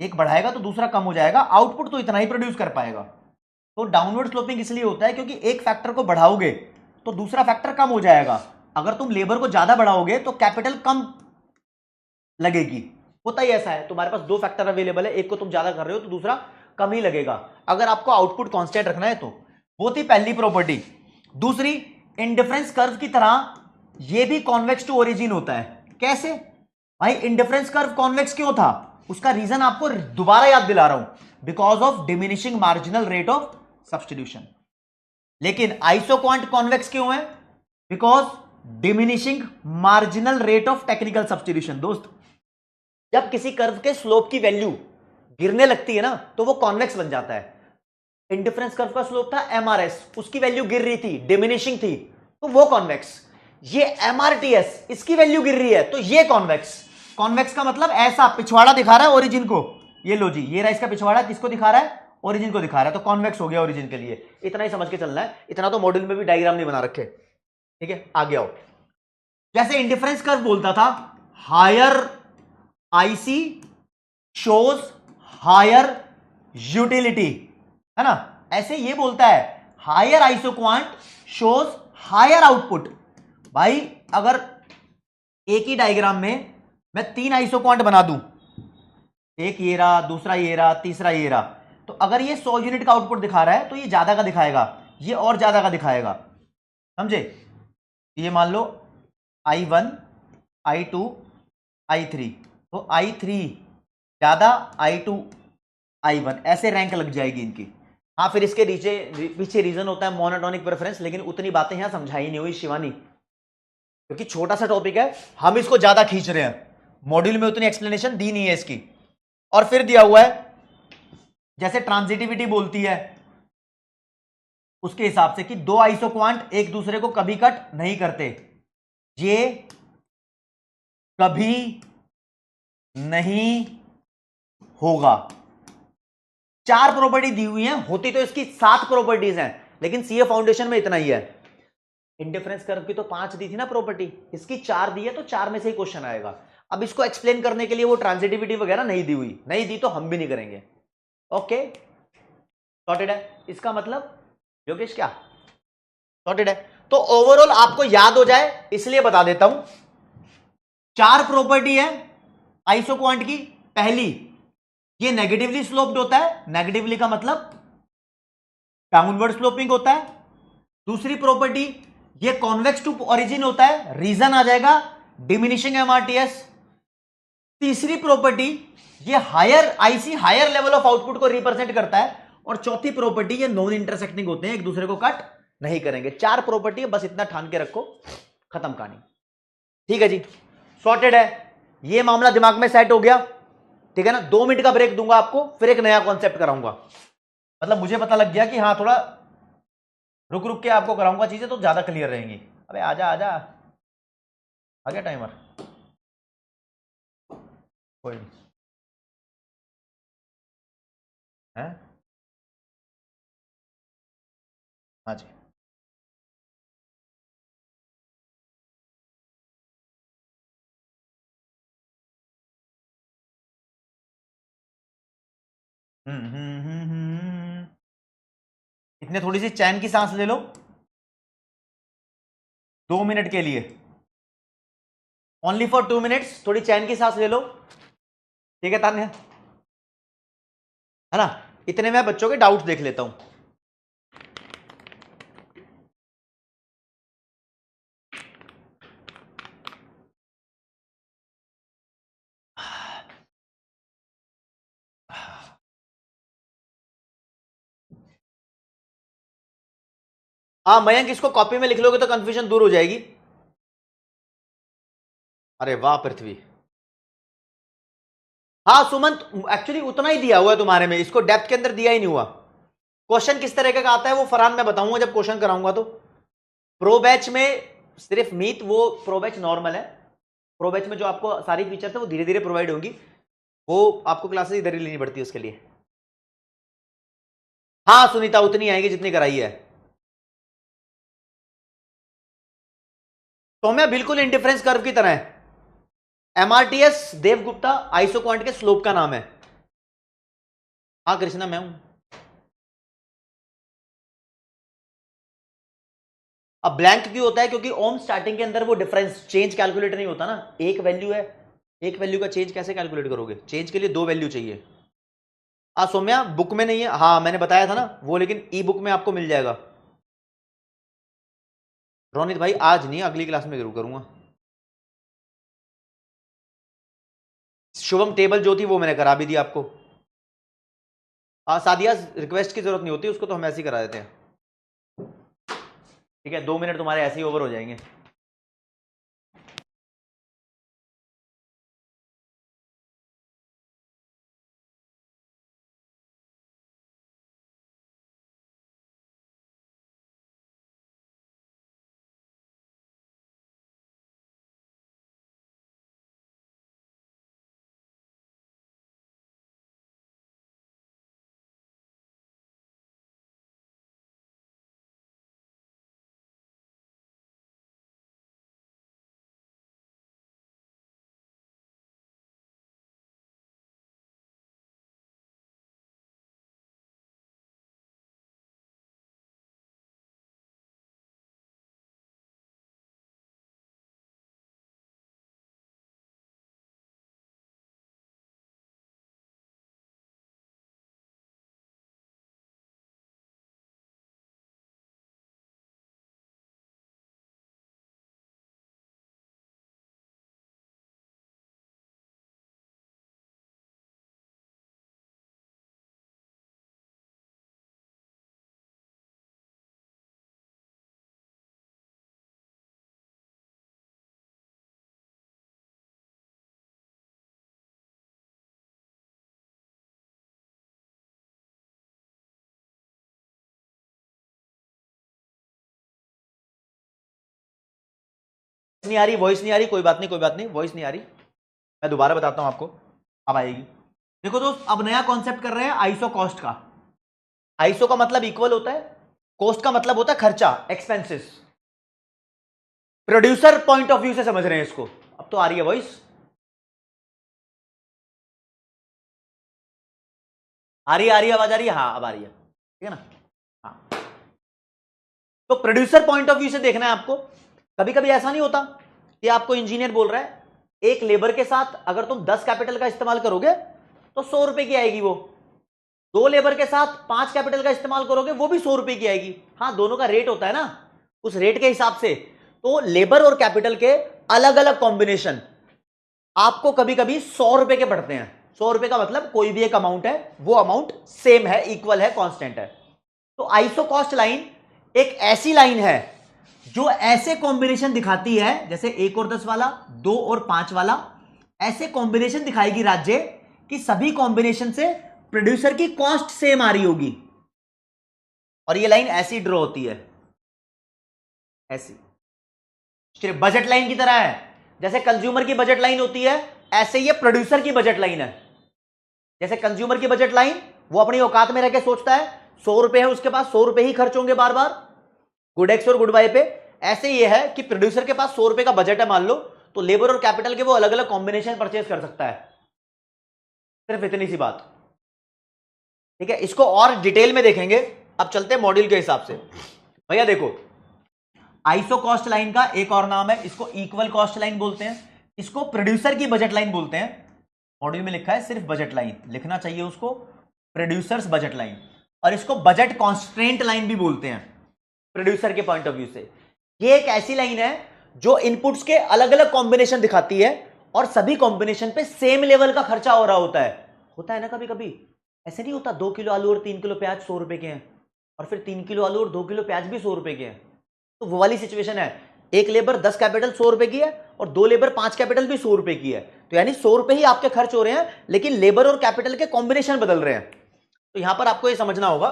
एक बढ़ाएगा तो दूसरा कम हो जाएगा, आउटपुट तो इतना ही प्रोड्यूस कर पाएगा। तो डाउनवर्ड स्लोपिंग इसलिए होता है क्योंकि एक फैक्टर को बढ़ाओगे तो दूसरा फैक्टर कम हो जाएगा। अगर तुम लेबर को ज्यादा बढ़ाओगे तो कैपिटल कम लगेगी। होता ही ऐसा है, तुम्हारे पास दो फैक्टर अवेलेबल है, एक को तुम ज्यादा कर रहे हो तो दूसरा कम ही लगेगा, अगर आपको आउटपुट कांस्टेंट रखना है तो। वो थी पहली प्रॉपर्टी। दूसरी, इंडिफरेंस कर्व की तरह ये भी कॉन्वेक्स टू ओरिजिन होता है। कैसे भाई, इंडिफरेंस कर्व कॉन्वेक्स क्यों था, उसका रीजन आपको दोबारा याद दिला रहा हूं, because of diminishing marginal rate of substitution. लेकिन आइसोक्वांट कॉन्वेक्स क्यों है, because diminishing marginal rate of technical substitution. दोस्त जब किसी कर्व के स्लोप की वैल्यू गिरने लगती है ना तो वो कॉन्वेक्स बन जाता है। इंडिफरेंस कर्व का स्लोप था एमआरएस, उसकी वैल्यू गिर रही थी, डिमिनिशिंग थी, तो वो कॉन्वेक्स। ये एमआरटीएस, इसकी वैल्यू गिर रही है तो ये कॉन्वेक्स। कॉन्वेक्स का मतलब ऐसा पिछवाड़ा दिखा रहा है ओरिजिन को, ये लो जी, ये रहा इसका पिछवाड़ा, किसको दिखा रहा है, ओरिजिन को दिखा रहा है, तो कॉन्वेक्स हो गया ओरिजिन के लिए। इतना ही समझ के चलना है, इतना तो मॉड्यूल में भी डायग्राम नहीं बना रखे। ठीक है, आगे आओ। जैसे इंडिफरेंस कर्व बोलता था higher IC shows higher utility, है ना, ऐसे ये बोलता है higher isoquant shows higher output. भाई अगर एक ही डायग्राम में मैं 3 आइसोक्वांट बना दूं, एक ये रहा, दूसरा ये रहा, तीसरा ये रहा, तो अगर ये 100 यूनिट का आउटपुट दिखा रहा है तो ये ज्यादा का दिखाएगा, ये और ज्यादा का दिखाएगा, समझे। ये मान लो I1 I2 I3, तो I3 ज्यादा, I2 I1, ऐसे रैंक लग जाएगी इनकी। हाँ, फिर इसके पीछे रीजन होता है मोनोटोनिक प्रेफरेंस, लेकिन उतनी बातें यहां समझाई नहीं हुई शिवानी, क्योंकि छोटा सा टॉपिक है, हम इसको ज्यादा खींच रहे हैं, मॉड्यूल में उतनी एक्सप्लेनेशन दी नहीं है इसकी। और फिर दिया हुआ है जैसे ट्रांजिटिविटी बोलती है उसके हिसाब से कि दो आइसोक्वांट एक दूसरे को कभी कट नहीं करते, ये कभी नहीं होगा। 4 प्रॉपर्टी दी हुई हैं, होती तो इसकी 7 प्रॉपर्टीज हैं, लेकिन सीए फाउंडेशन में इतना ही है। इंडिफरेंस कर्व की तो 5 दी थी ना प्रॉपर्टी, इसकी 4 दी है, तो 4 में से ही क्वेश्चन आएगा। अब इसको एक्सप्लेन करने के लिए वो ट्रांजिटिविटी वगैरह नहीं दी हुई, नहीं दी तो हम भी नहीं करेंगे। ओके, सॉर्टेड है। इसका मतलब योगेश क्या सॉर्टेड है, तो ओवरऑल आपको याद हो जाए इसलिए बता देता हूं। 4 प्रॉपर्टी है आइसोक्वांट की। पहली, ये नेगेटिवली स्लोप्ड होता है, नेगेटिवली का मतलब डाउनवर्ड स्लोपिंग होता है। दूसरी प्रॉपर्टी, ये कॉन्वेक्स टू ओरिजिन होता है, रीजन आ जाएगा डिमिनिशिंग एमआरटीएस। तीसरी प्रॉपर्टी, ये higher IC higher level of output को रिप्रेजेंट करता है। और चौथी प्रॉपर्टी, ये नॉन इंटरसेक्टिंग होते हैं, एक दूसरे को कट नहीं करेंगे। 4 प्रॉपर्टी है, बस इतना ठान के रखो, खत्म कहानी। ठीक है जी, सॉर्टेड है, ये मामला दिमाग में सेट हो गया। ठीक है ना, 2 मिनट का ब्रेक दूंगा आपको, फिर एक नया कॉन्सेप्ट कराऊंगा। मतलब मुझे पता लग गया कि हाँ थोड़ा रुक रुक के आपको कराऊंगा चीजें तो ज्यादा क्लियर रहेंगी। अबे आजा आजा, आ गया टाइमर, कोई नहीं है। हाँ जी, इतने थोड़ी सी चैन की सांस ले लो 2 मिनट के लिए, ओनली फॉर 2 मिनट्स, थोड़ी चैन की सांस ले लो। ठीक है तान्या, है ना। इतने में बच्चों के डाउट्स देख लेता हूं। हाँ मयंक, इसको कॉपी में लिख लोगे तो कंफ्यूजन दूर हो जाएगी। अरे वाह पृथ्वी। हाँ सुमंत, एक्चुअली उतना ही दिया हुआ है तुम्हारे में, इसको डेप्थ के अंदर दिया ही नहीं हुआ। क्वेश्चन किस तरह का आता है वो फरहान मैं बताऊंगा जब क्वेश्चन कराऊंगा। तो प्रो बैच में सिर्फ मीत, वो प्रो बैच नॉर्मल है। प्रो बैच में जो आपको सारी फीचर्स है वो धीरे धीरे प्रोवाइड होंगी, वो आपको क्लासेस इधर ही लेनी पड़ती है उसके लिए। हाँ सुनीता, उतनी आएगी जितनी कराई है। तो मैं बिल्कुल इंडिफरेंस कर्व की तरह है। एमआरटीएस देवगुप्ता आइसो क्वांट के स्लोप का नाम है। हाँ कृष्णा मैं हूं। अब ब्लैंक क्यों होता है? क्योंकि ओम स्टार्टिंग के अंदर वो डिफरेंस चेंज कैलकुलेट नहीं होता ना। एक वैल्यू है, एक वैल्यू का चेंज कैसे कैलकुलेट करोगे? चेंज के लिए दो वैल्यू चाहिए। सौम्या बुक में नहीं है, हाँ मैंने बताया था ना वो, लेकिन ई बुक में आपको मिल जाएगा। रोनित भाई आज नहीं, अगली क्लास में जरूर करूंगा। शुभम टेबल जो थी वो मैंने करा भी दी आपको। सादिया रिक्वेस्ट की जरूरत नहीं होती, उसको तो हम ऐसे ही करा देते हैं। ठीक है, 2 मिनट तुम्हारे ऐसे ही ओवर हो जाएंगे। नहीं आ रही, वॉइस नहीं आ रही, कोई बात नहीं कोई बात नहीं, वॉइस नहीं आ रही, मैं दोबारा बताता हूं आपको, अब आएगी। देखो दोस्त, अब नया कॉन्सेप्ट कर रहे हैं आइसो कॉस्ट का। आइसो का मतलब इक्वल होता है, कॉस्ट का मतलब होता है खर्चा, expenses. Producer point of view से समझ रहे हैं इसको। अब तो आ रही है वॉइस, आ रही है आवाज आ रही है? हाँ अब आ रही है, ठीक है ना। हाँ, तो प्रोड्यूसर पॉइंट ऑफ व्यू से देखना है आपको। कभी कभी ऐसा नहीं होता कि आपको इंजीनियर बोल रहा है एक लेबर के साथ अगर तुम 10 कैपिटल का इस्तेमाल करोगे तो 100 रुपए की आएगी, वो 2 लेबर के साथ 5 कैपिटल का इस्तेमाल करोगे वो भी 100 रुपए की आएगी। हाँ दोनों का रेट होता है ना, उस रेट के हिसाब से। तो लेबर और कैपिटल के अलग अलग कॉम्बिनेशन आपको कभी कभी 100 रुपए के पड़ते हैं। 100 रुपए का मतलब कोई भी एक अमाउंट है, वो अमाउंट सेम है, इक्वल है, कांस्टेंट है। तो आइसो कॉस्ट लाइन एक ऐसी लाइन है जो ऐसे कॉम्बिनेशन दिखाती है, जैसे 1 और 10 वाला, 2 और 5 वाला, ऐसे कॉम्बिनेशन दिखाएगी राज्य कि सभी कॉम्बिनेशन से प्रोड्यूसर की कॉस्ट सेम आ रही होगी। और ये लाइन ऐसी ड्रॉ होती है, ऐसी सिर्फ बजट लाइन की तरह है। जैसे कंज्यूमर की बजट लाइन होती है, ऐसे ये प्रोड्यूसर की बजट लाइन है। जैसे कंज्यूमर की बजट लाइन, वो अपनी औकात में रह के सोचता है 100 रुपए है उसके पास, 100 रुपए ही खर्च होंगे बार बार गुड एक्स और गुड वाई पे। ऐसे ये है कि प्रोड्यूसर के पास 100 रुपए का बजट है मान लो, तो लेबर और कैपिटल के वो अलग अलग कॉम्बिनेशन परचेज कर सकता है। सिर्फ इतनी सी बात, ठीक है। इसको और डिटेल में देखेंगे, अब चलते हैं मॉड्यूल के हिसाब से। भैया देखो, आइसो कॉस्ट लाइन का एक और नाम है, इसको इक्वल कॉस्ट लाइन बोलते हैं, इसको प्रोड्यूसर की बजट लाइन बोलते हैं। मॉड्यूल में लिखा है सिर्फ बजट लाइन, लिखना चाहिए उसको प्रोड्यूसर्स बजट लाइन। और इसको बजट कॉन्स्ट्रेंट लाइन भी बोलते हैं प्रोड्यूसर के पॉइंट ऑफ व्यू से। ये एक ऐसी लाइन है जो इनपुट्स के अलग अलग कॉम्बिनेशन दिखाती है और सभी कॉम्बिनेशन पे सेम लेवल का खर्चा हो रहा होता है। होता है ना कभी कभी, ऐसे नहीं होता 2 किलो आलू और 3 किलो प्याज 100 रुपए के हैं, और फिर 3 किलो आलू और 2 किलो प्याज भी 100 रुपए के हैं। तो वो वाली सिचुएशन है, एक लेबर 10 कैपिटल 100 रुपए की है और 2 लेबर 5 कैपिटल भी 100 रुपए की है, तो यानी 100 रुपए ही आपके खर्च हो रहे हैं, लेकिन लेबर और कैपिटल के कॉम्बिनेशन बदल रहे हैं। तो यहां पर आपको ये समझना होगा,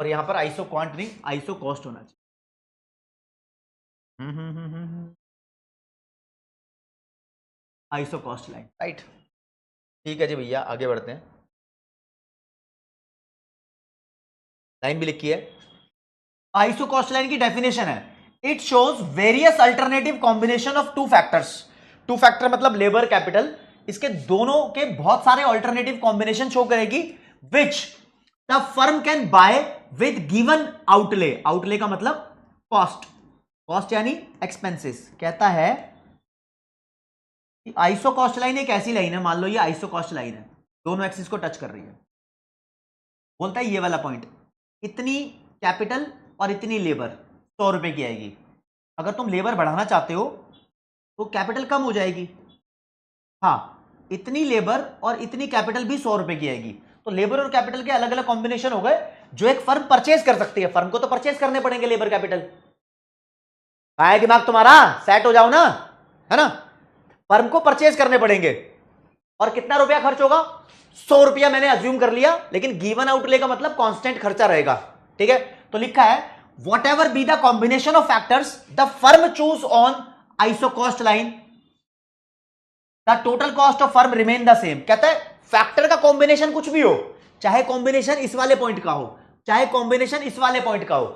और यहां पर आइसो क्वांट नहीं आइसो कॉस्ट होना चाहिए। Iso cost line, right. ठीक है जी भैया, आगे बढ़ते हैं। लाइन भी लिखी है। आइसो कॉस्ट लाइन की डेफिनेशन है, it shows various alternative combination of two factors. Two factor मतलब लेबर कैपिटल, इसके दोनों के बहुत सारे अल्टरनेटिव कॉम्बिनेशन शो करेगी, which the firm can buy with given outlay. Outlay का मतलब कॉस्ट, कॉस्ट यानी एक्सपेंसेस। कहता है कि आइसो कॉस्ट लाइन एक ऐसी लाइन है, मान लो ये आइसो कॉस्ट लाइन है, दोनों एक्सिस को टच कर रही है। बोलता है ये वाला पॉइंट, इतनी कैपिटल और इतनी लेबर 100 रुपए की आएगी। अगर तुम लेबर बढ़ाना चाहते हो तो कैपिटल कम हो जाएगी। हाँ, इतनी लेबर और इतनी कैपिटल भी 100 रुपए की आएगी। तो लेबर और कैपिटल के अलग अलग कॉम्बिनेशन हो गए जो एक फर्म परचेज कर सकती है। फर्म को तो परचेज करने पड़ेंगे लेबर कैपिटल। आया दिमाग तुम्हारा, सेट हो जाओ ना, है ना। फर्म को परचेज करने पड़ेंगे और कितना रुपया खर्च होगा, 100 रुपया मैंने अज्यूम कर लिया, लेकिन गिवन आउटले का मतलब कांस्टेंट खर्चा रहेगा। ठीक है, तो लिखा है what ever be the combination of factors the firm choose on iso cost line, the total cost of firm remain the same. कहता है फैक्टर का कॉम्बिनेशन कुछ भी हो, चाहे कॉम्बिनेशन इस वाले पॉइंट का हो, चाहे कॉम्बिनेशन इस वाले पॉइंट का हो,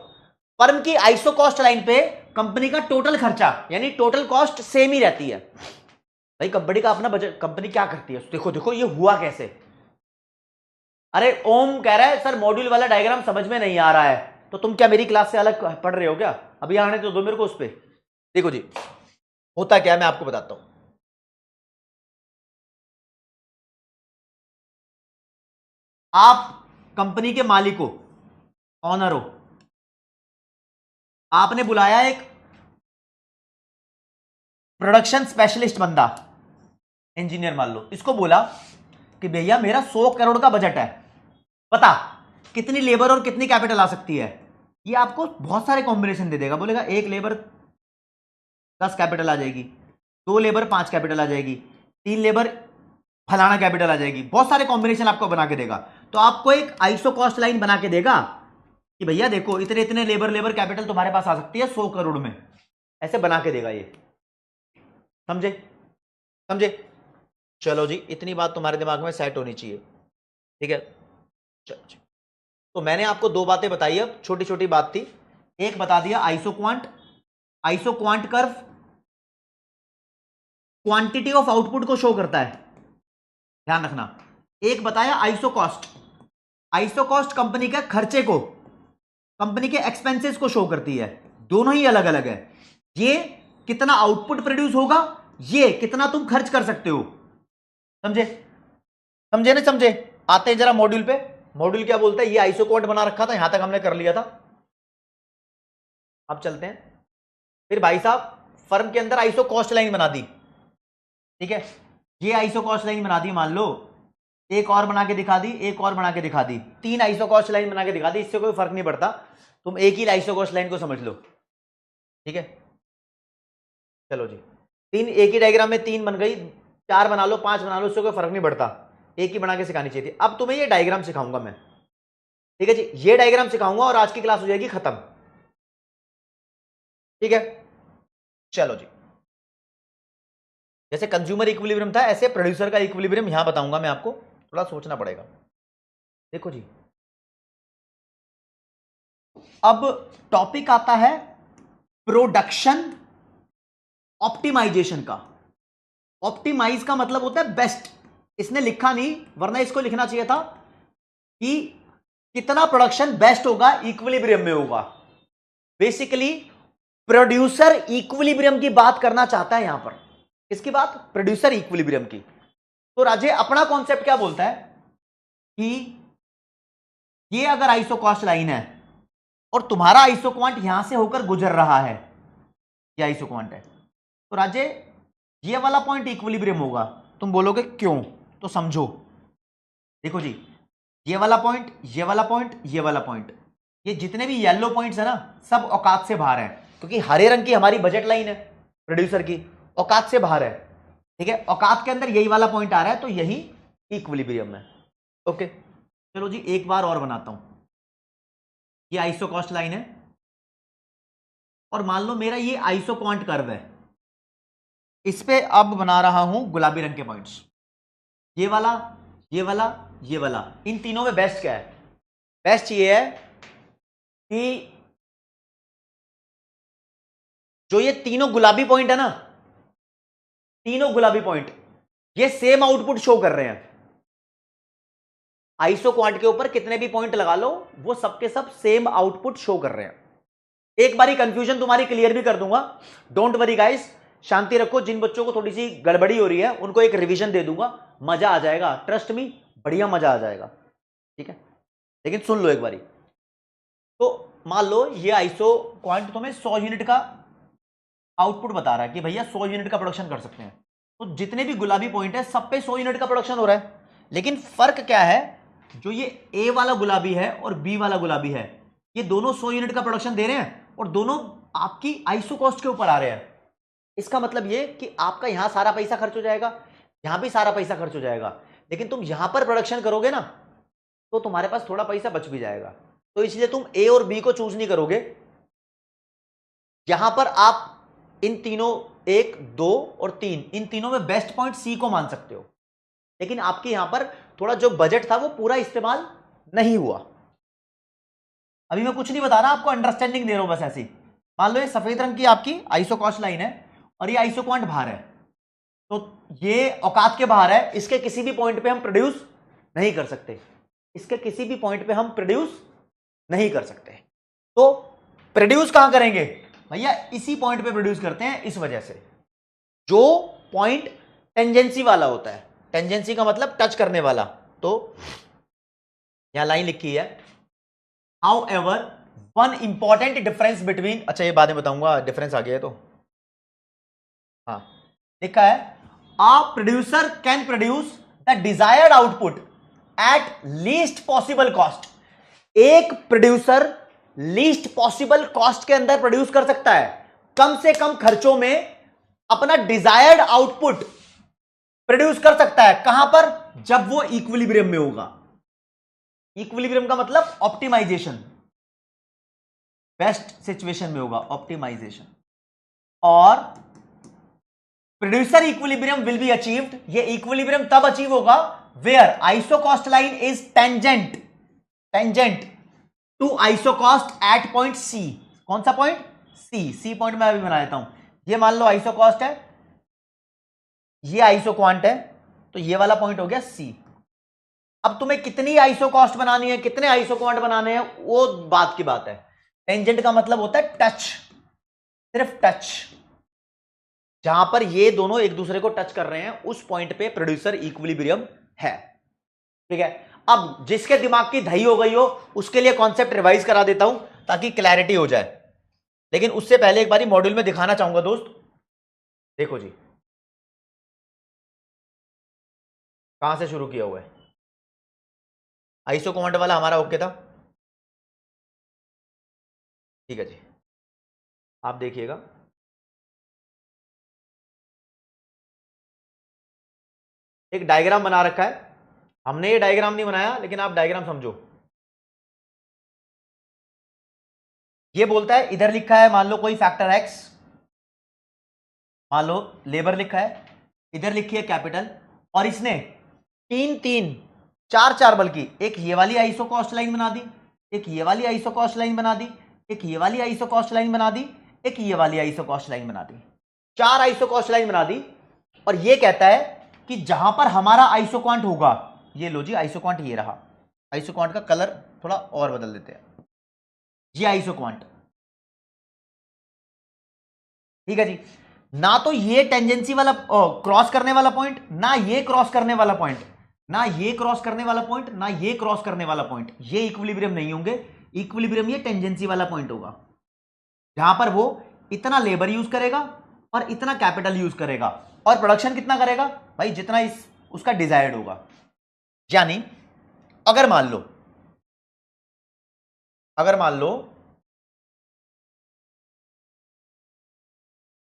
फर्म की आइसो कॉस्ट लाइन पे कंपनी का टोटल खर्चा यानी टोटल कॉस्ट सेम ही रहती है। भाई कंपनी का अपना बजट, कंपनी क्या करती है, देखो देखो ये हुआ कैसे। अरे ओम कह रहा है सर मॉड्यूल वाला डायग्राम समझ में नहीं आ रहा है, तो तुम क्या मेरी क्लास से अलग पढ़ रहे हो क्या? अभी आने तो दो मेरे को उस पे। देखो जी होता क्या है मैं आपको बताता हूं। आप कंपनी के मालिक हो, ऑनर हो, आपने बुलाया एक प्रोडक्शन स्पेशलिस्ट बंदा, इंजीनियर मान लो, इसको बोला कि भैया मेरा 100 करोड़ का बजट है, बता कितनी लेबर और कितनी कैपिटल आ सकती है। ये आपको बहुत सारे कॉम्बिनेशन दे देगा, बोलेगा एक लेबर 10 कैपिटल आ जाएगी, 2 लेबर 5 कैपिटल आ जाएगी, 3 लेबर फलाना कैपिटल आ जाएगी, बहुत सारे कॉम्बिनेशन आपको बना के देगा। तो आपको एक आइसो कॉस्ट लाइन बना के देगा कि भैया देखो इतने इतने लेबर कैपिटल तुम्हारे पास आ सकती है 100 करोड़ में, ऐसे बना के देगा ये। समझे समझे? चलो जी इतनी बात तुम्हारे दिमाग में सेट होनी चाहिए। ठीक है, चलो तो मैंने आपको 2 बातें बताई, अब छोटी छोटी बात थी। एक बता दिया iso quant curve quantity of output को शो करता है, ध्यान रखना। एक बताया आइसो कॉस्ट कंपनी के खर्चे को, कंपनी के एक्सपेंसेस को शो करती है। दोनों ही अलग अलग है, ये कितना आउटपुट प्रोड्यूस होगा, ये कितना तुम खर्च कर सकते हो। समझे समझे ना समझे? आते हैं जरा मॉड्यूल पे। मॉड्यूल क्या बोलता है, ये आइसो क्वांट बना रखा था, यहां तक हमने कर लिया था। अब चलते हैं फिर भाई साहब, फर्म के अंदर आइसो कॉस्ट लाइन बना दी। ठीक है, ये आइसो कॉस्ट लाइन बना दी, मान लो एक और बना के दिखा दी, एक और बना के दिखा दी, 3 आइसो कॉस्ट लाइन बना के दिखा दी। इससे कोई फर्क नहीं पड़ता, तुम एक ही आइसो कॉस्ट लाइन को समझ लो। ठीक है, चलो जी 3 एक ही डायग्राम में 3 बन गई, 4 बना लो 5 बना लो, उससे कोई फर्क नहीं पड़ता, एक ही बना के सिखानी चाहिए थी। अब तुम्हें ये डायग्राम सिखाऊंगा मैं। ठीक है जी, ये डायग्राम सिखाऊंगा और आज की क्लास हो जाएगी खत्म। ठीक है, चलो जी। जैसे कंज्यूमर इक्विलिब्रियम था, ऐसे प्रोड्यूसर का इक्विलिब्रियम यहां बताऊंगा मैं आपको, थोड़ा सोचना पड़ेगा। देखो जी अब टॉपिक आता है प्रोडक्शन ऑप्टिमाइजेशन का। ऑप्टिमाइज का मतलब होता है बेस्ट, इसने लिखा नहीं वरना इसको लिखना चाहिए था कि कितना प्रोडक्शन बेस्ट होगा, इक्विलिब्रियम में होगा। बेसिकली प्रोड्यूसर इक्विलिब्रियम की बात करना चाहता है यहां पर। किसकी बात? प्रोड्यूसर इक्विलिब्रियम की। तो राजे अपना कॉन्सेप्ट क्या बोलता है कि ये अगर आइसो कॉस्ट लाइन है और तुम्हारा आइसो क्वांट यहां से होकर गुजर रहा है, ये आइसो क्वांट है, तो राजे ये वाला पॉइंट इक्विलिब्रियम होगा, तुम बोलोगे क्यों, तो समझो। देखो जी, ये वाला पॉइंट, ये वाला पॉइंट, ये वाला पॉइंट, ये जितने भी येलो पॉइंट्स है ना, सब औकात से बाहर है, क्योंकि हरे रंग की हमारी बजट लाइन है प्रोड्यूसर की, औकात से बाहर है। ठीक है, औकात के अंदर यही वाला पॉइंट आ रहा है, तो यही इक्विलिब्रियम है। ओके, चलो जी एक बार और बनाता हूं। ये आइसोकॉस्ट लाइन है, और मान लो मेरा ये आइसोक्वांट कर्व है, इस पे अब बना रहा हूं गुलाबी रंग के पॉइंट्स, ये वाला, ये वाला, ये वाला। इन तीनों में बेस्ट क्या है? बेस्ट ये है कि जो ये तीनों गुलाबी पॉइंट है ना, तीनों गुलाबी पॉइंट ये सेम आउटपुट शो कर रहे हैं। आइसोक्वांट के ऊपर कितने भी पॉइंट लगा लो, वो सबके सब सेम आउटपुट शो कर रहे हैं। एक बारी कंफ्यूजन तुम्हारी क्लियर भी कर दूंगा, डोंट वरी गाइस, शांति रखो। जिन बच्चों को थोड़ी सी गड़बड़ी हो रही है उनको एक रिवीजन दे दूंगा, मजा आ जाएगा, ट्रस्ट मी, बढ़िया मजा आ जाएगा। ठीक है, लेकिन सुन लो एक बारी। तो मान लो ये आइसो क्वांट तुम्हें 100 यूनिट का आउटपुट बता रहा है कि भैया 100 यूनिट का प्रोडक्शन कर सकते हैं, तो जितने भी गुलाबी पॉइंट है सब पे 100 यूनिट का प्रोडक्शन हो रहा है। लेकिन फर्क क्या है, जो ये ए वाला गुलाबी है और बी वाला गुलाबी है, ये दोनों 100 यूनिट का प्रोडक्शन दे रहे हैं और दोनों आपकी आइसो कॉस्ट के ऊपर आ रहे हैं। इसका मतलब ये कि आपका यहां सारा पैसा खर्च हो जाएगा, यहां भी सारा पैसा खर्च हो जाएगा, लेकिन तुम यहां पर प्रोडक्शन करोगे ना, तो तुम्हारे पास थोड़ा पैसा बच भी जाएगा। तो इसलिए तुम ए और बी को चूज नहीं करोगे, यहां पर आप इन तीनों 1, 2 और 3, इन तीनों में बेस्ट पॉइंट सी को मान सकते हो। लेकिन आपके यहां पर थोड़ा जो बजट था वो पूरा इस्तेमाल नहीं हुआ। अभी मैं कुछ नहीं बता रहा, आपको अंडरस्टैंडिंग दे रहा हूं बस ऐसी। मान लो ये सफेद रंग की आपकी आइसोकॉस्ट लाइन है और ये आइसोक्वांट बाहर है, तो ये औकात के बाहर है, इसके किसी भी पॉइंट पे हम प्रोड्यूस नहीं कर सकते, इसके किसी भी पॉइंट पे हम प्रोड्यूस नहीं कर सकते। तो प्रोड्यूस कहां करेंगे भैया? इसी पॉइंट पे प्रोड्यूस करते हैं, इस वजह से जो पॉइंट टेंजेंसी वाला होता है, टेंजेंसी का मतलब टच करने वाला। तो यहां लाइन लिखी है, how ever one important difference between, अच्छा ये बाद में बताऊंगा, डिफरेंस आ गया है तो हाँ लिखा है, a producer can produce the desired output at least possible cost. एक प्रोड्यूसर लीस्ट पॉसिबल कॉस्ट के अंदर प्रोड्यूस कर सकता है, कम से कम खर्चों में अपना डिजायर्ड आउटपुट प्रोड्यूस कर सकता है। कहां पर? जब वो इक्विलिब्रियम में होगा। इक्विलिब्रियम का मतलब ऑप्टिमाइजेशन, बेस्ट सिचुएशन में होगा ऑप्टिमाइजेशन। और producer equilibrium will be achieved, ये इक्विलिब्रियम तब अचीव होगा where isocost line is tangent to isocost at point C. कौन सा पॉइंट? सी पॉइंट मैं अभी बना देता हूं। ये मान लो आइसोकॉस्ट है, ये आइसोक्वांट है, तो ये वाला पॉइंट हो गया सी। अब तुम्हें कितनी आइसोकॉस्ट बनानी है, कितने आइसोक्वांट बनाने हैं, वो बात की बात है। टेंजेंट का मतलब होता है टच, सिर्फ टच। जहां पर ये दोनों एक दूसरे को टच कर रहे हैं उस पॉइंट पे प्रोड्यूसर इक्विलिब्रियम है। ठीक है, अब जिसके दिमाग की दही हो गई हो उसके लिए कॉन्सेप्ट रिवाइज करा देता हूं ताकि क्लैरिटी हो जाए। लेकिन उससे पहले एक बारी मॉड्यूल में दिखाना चाहूंगा दोस्त, देखो जी कहां से शुरू किया हुआ है। आइसोक्वांट वाला हमारा ओके था, ठीक है जी, आप देखिएगा। एक डायग्राम बना रखा है, हमने ये डायग्राम नहीं बनाया लेकिन आप डायग्राम समझो। ये बोलता है, इधर लिखा है मान लो कोई फैक्टर एक्स, मान लो लेबर लिखा है, इधर लिखी है कैपिटल, और इसने 3 4 बल्कि एक ये वाली आइसोकॉस्ट लाइन बना दी, एक ये वाली आइसोकॉस्ट लाइन बना दी, एक ये वाली आइसोकॉस्ट लाइन बना दी, एक ये वाली आइसोकॉस्ट लाइन बना दी, 4 आइसोकॉस्ट लाइन बना दी। और ये कहता है कि जहां पर हमारा आइसोक्वांट होगा, ये लो जी आइसोक्वांट ये रहा, आइसोक्वांट का कलर थोड़ा और बदल देते हैं, ये आइसोक्वांट, ठीक है जी। ना तो ये टेंजेंसी वाला क्रॉस करने वाला पॉइंट, ना ये क्रॉस करने वाला पॉइंट, ना ये क्रॉस करने वाला पॉइंट, ना ये क्रॉस करने वाला पॉइंट, ये इक्विलिब्रियम नहीं होंगे। इक्विलिब्रियम ये टेंजेंसी वाला पॉइंट होगा जहां पर वो इतना लेबर यूज करेगा और इतना कैपिटल यूज करेगा, और प्रोडक्शन कितना करेगा भाई, जितना इस उसका डिजायर्ड होगा। यानी अगर मान लो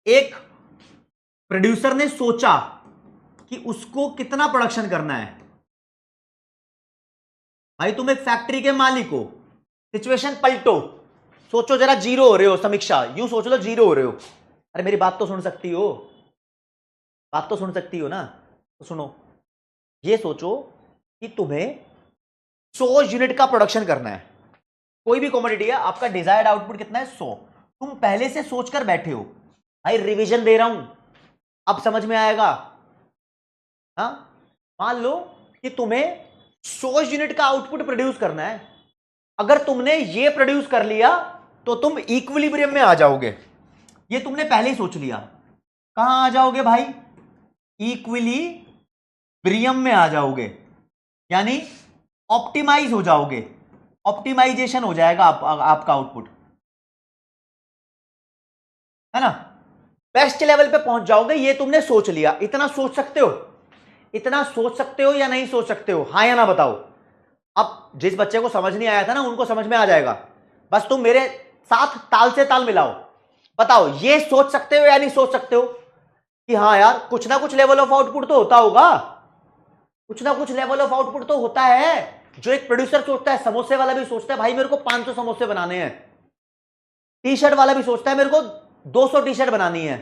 एक प्रोड्यूसर ने सोचा कि उसको कितना प्रोडक्शन करना है। भाई तुम एक फैक्ट्री के मालिक हो, सिचुएशन पलटो, सोचो जरा, जीरो हो रहे हो, समीक्षा यूं सोच लो जीरो हो रहे हो। अरे मेरी बात तो सुन सकती हो, बात तो सुन सकती हो ना, तो सुनो। ये सोचो कि तुम्हें 100 यूनिट का प्रोडक्शन करना है, कोई भी कमोडिटी है, आपका डिजायर्ड आउटपुट कितना है 100। तुम पहले से सोचकर बैठे हो, भाई रिवीजन दे रहा हूं, अब समझ में आएगा। हाँ, मान लो कि तुम्हें 100 यूनिट का आउटपुट प्रोड्यूस करना है। अगर तुमने ये प्रोड्यूस कर लिया तो तुम इक्विलिब्रियम में आ जाओगे, ये तुमने पहले ही सोच लिया। कहां आ जाओगे भाई, इक्विलिब्रियम में आ जाओगे, यानी ऑप्टिमाइज हो जाओगे, ऑप्टिमाइजेशन हो जाएगा आपका आउटपुट, है ना, बेस्ट लेवल पे पहुंच जाओगे। ये तुमने सोच लिया। इतना सोच सकते हो, इतना सोच सकते हो या नहीं सोच सकते हो, हाँ या ना बताओ। अब जिस बच्चे को समझ नहीं आया था ना, उनको समझ में आ जाएगा। बस तुम मेरे साथ ताल से ताल मिलाओ, बताओ ये सोच सकते हो या नहीं सोच सकते हो कि हाँ यार कुछ ना कुछ लेवल ऑफ आउटपुट तो होता होगा, कुछ ना कुछ लेवल ऑफ आउटपुट तो होता है। जो एक प्रोड्यूसर सोचता है, समोसे वाला भी सोचता है भाई मेरे को 500 समोसे बनाने हैं, टी शर्ट वाला भी सोचता है मेरे को 200 टी शर्ट बनानी है।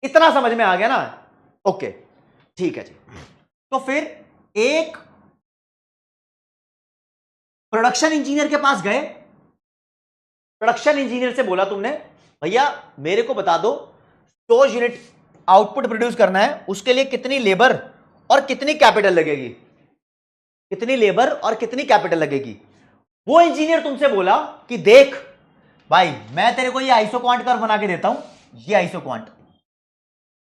इतना समझ में आ गया ना, ओके ठीक है जी। तो फिर एक प्रोडक्शन इंजीनियर के पास गए, प्रोडक्शन इंजीनियर से बोला तुमने भैया मेरे को बता दो 100 यूनिट आउटपुट प्रोड्यूस करना है, उसके लिए कितनी लेबर और कितनी कैपिटल लगेगी, कितनी लेबर और कितनी कैपिटल लगेगी। वो इंजीनियर तुमसे बोला कि देख भाई मैं तेरे को ये आइसो क्वांट कर्व बना के देता हूं, ये आइसो क्वांट,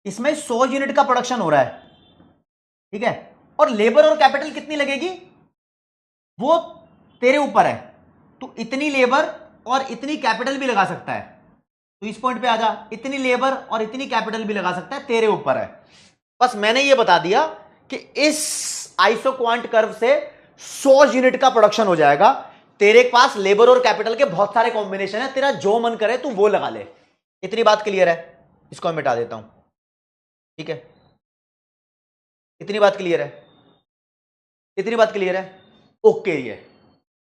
इसमें 100 यूनिट का प्रोडक्शन हो रहा है, ठीक है, और लेबर और कैपिटल कितनी लगेगी वो तेरे ऊपर है, तो इतनी लेबर और इतनी कैपिटल भी लगा सकता है। तो इस पॉइंट पे आ जा, इतनी लेबर और इतनी कैपिटल भी लगा सकता है, तेरे ऊपर है। बस मैंने ये बता दिया कि इस आइसो क्वांट कर्व से 100 यूनिट का प्रोडक्शन हो जाएगा। तेरे पास लेबर और कैपिटल के बहुत सारे कॉम्बिनेशन है, तेरा जो मन करे तू वो लगा ले। इतनी बात क्लियर है, इसको मैं मिटा देता हूं, ठीक है, इतनी बात क्लियर है, इतनी बात क्लियर है, ओके। ये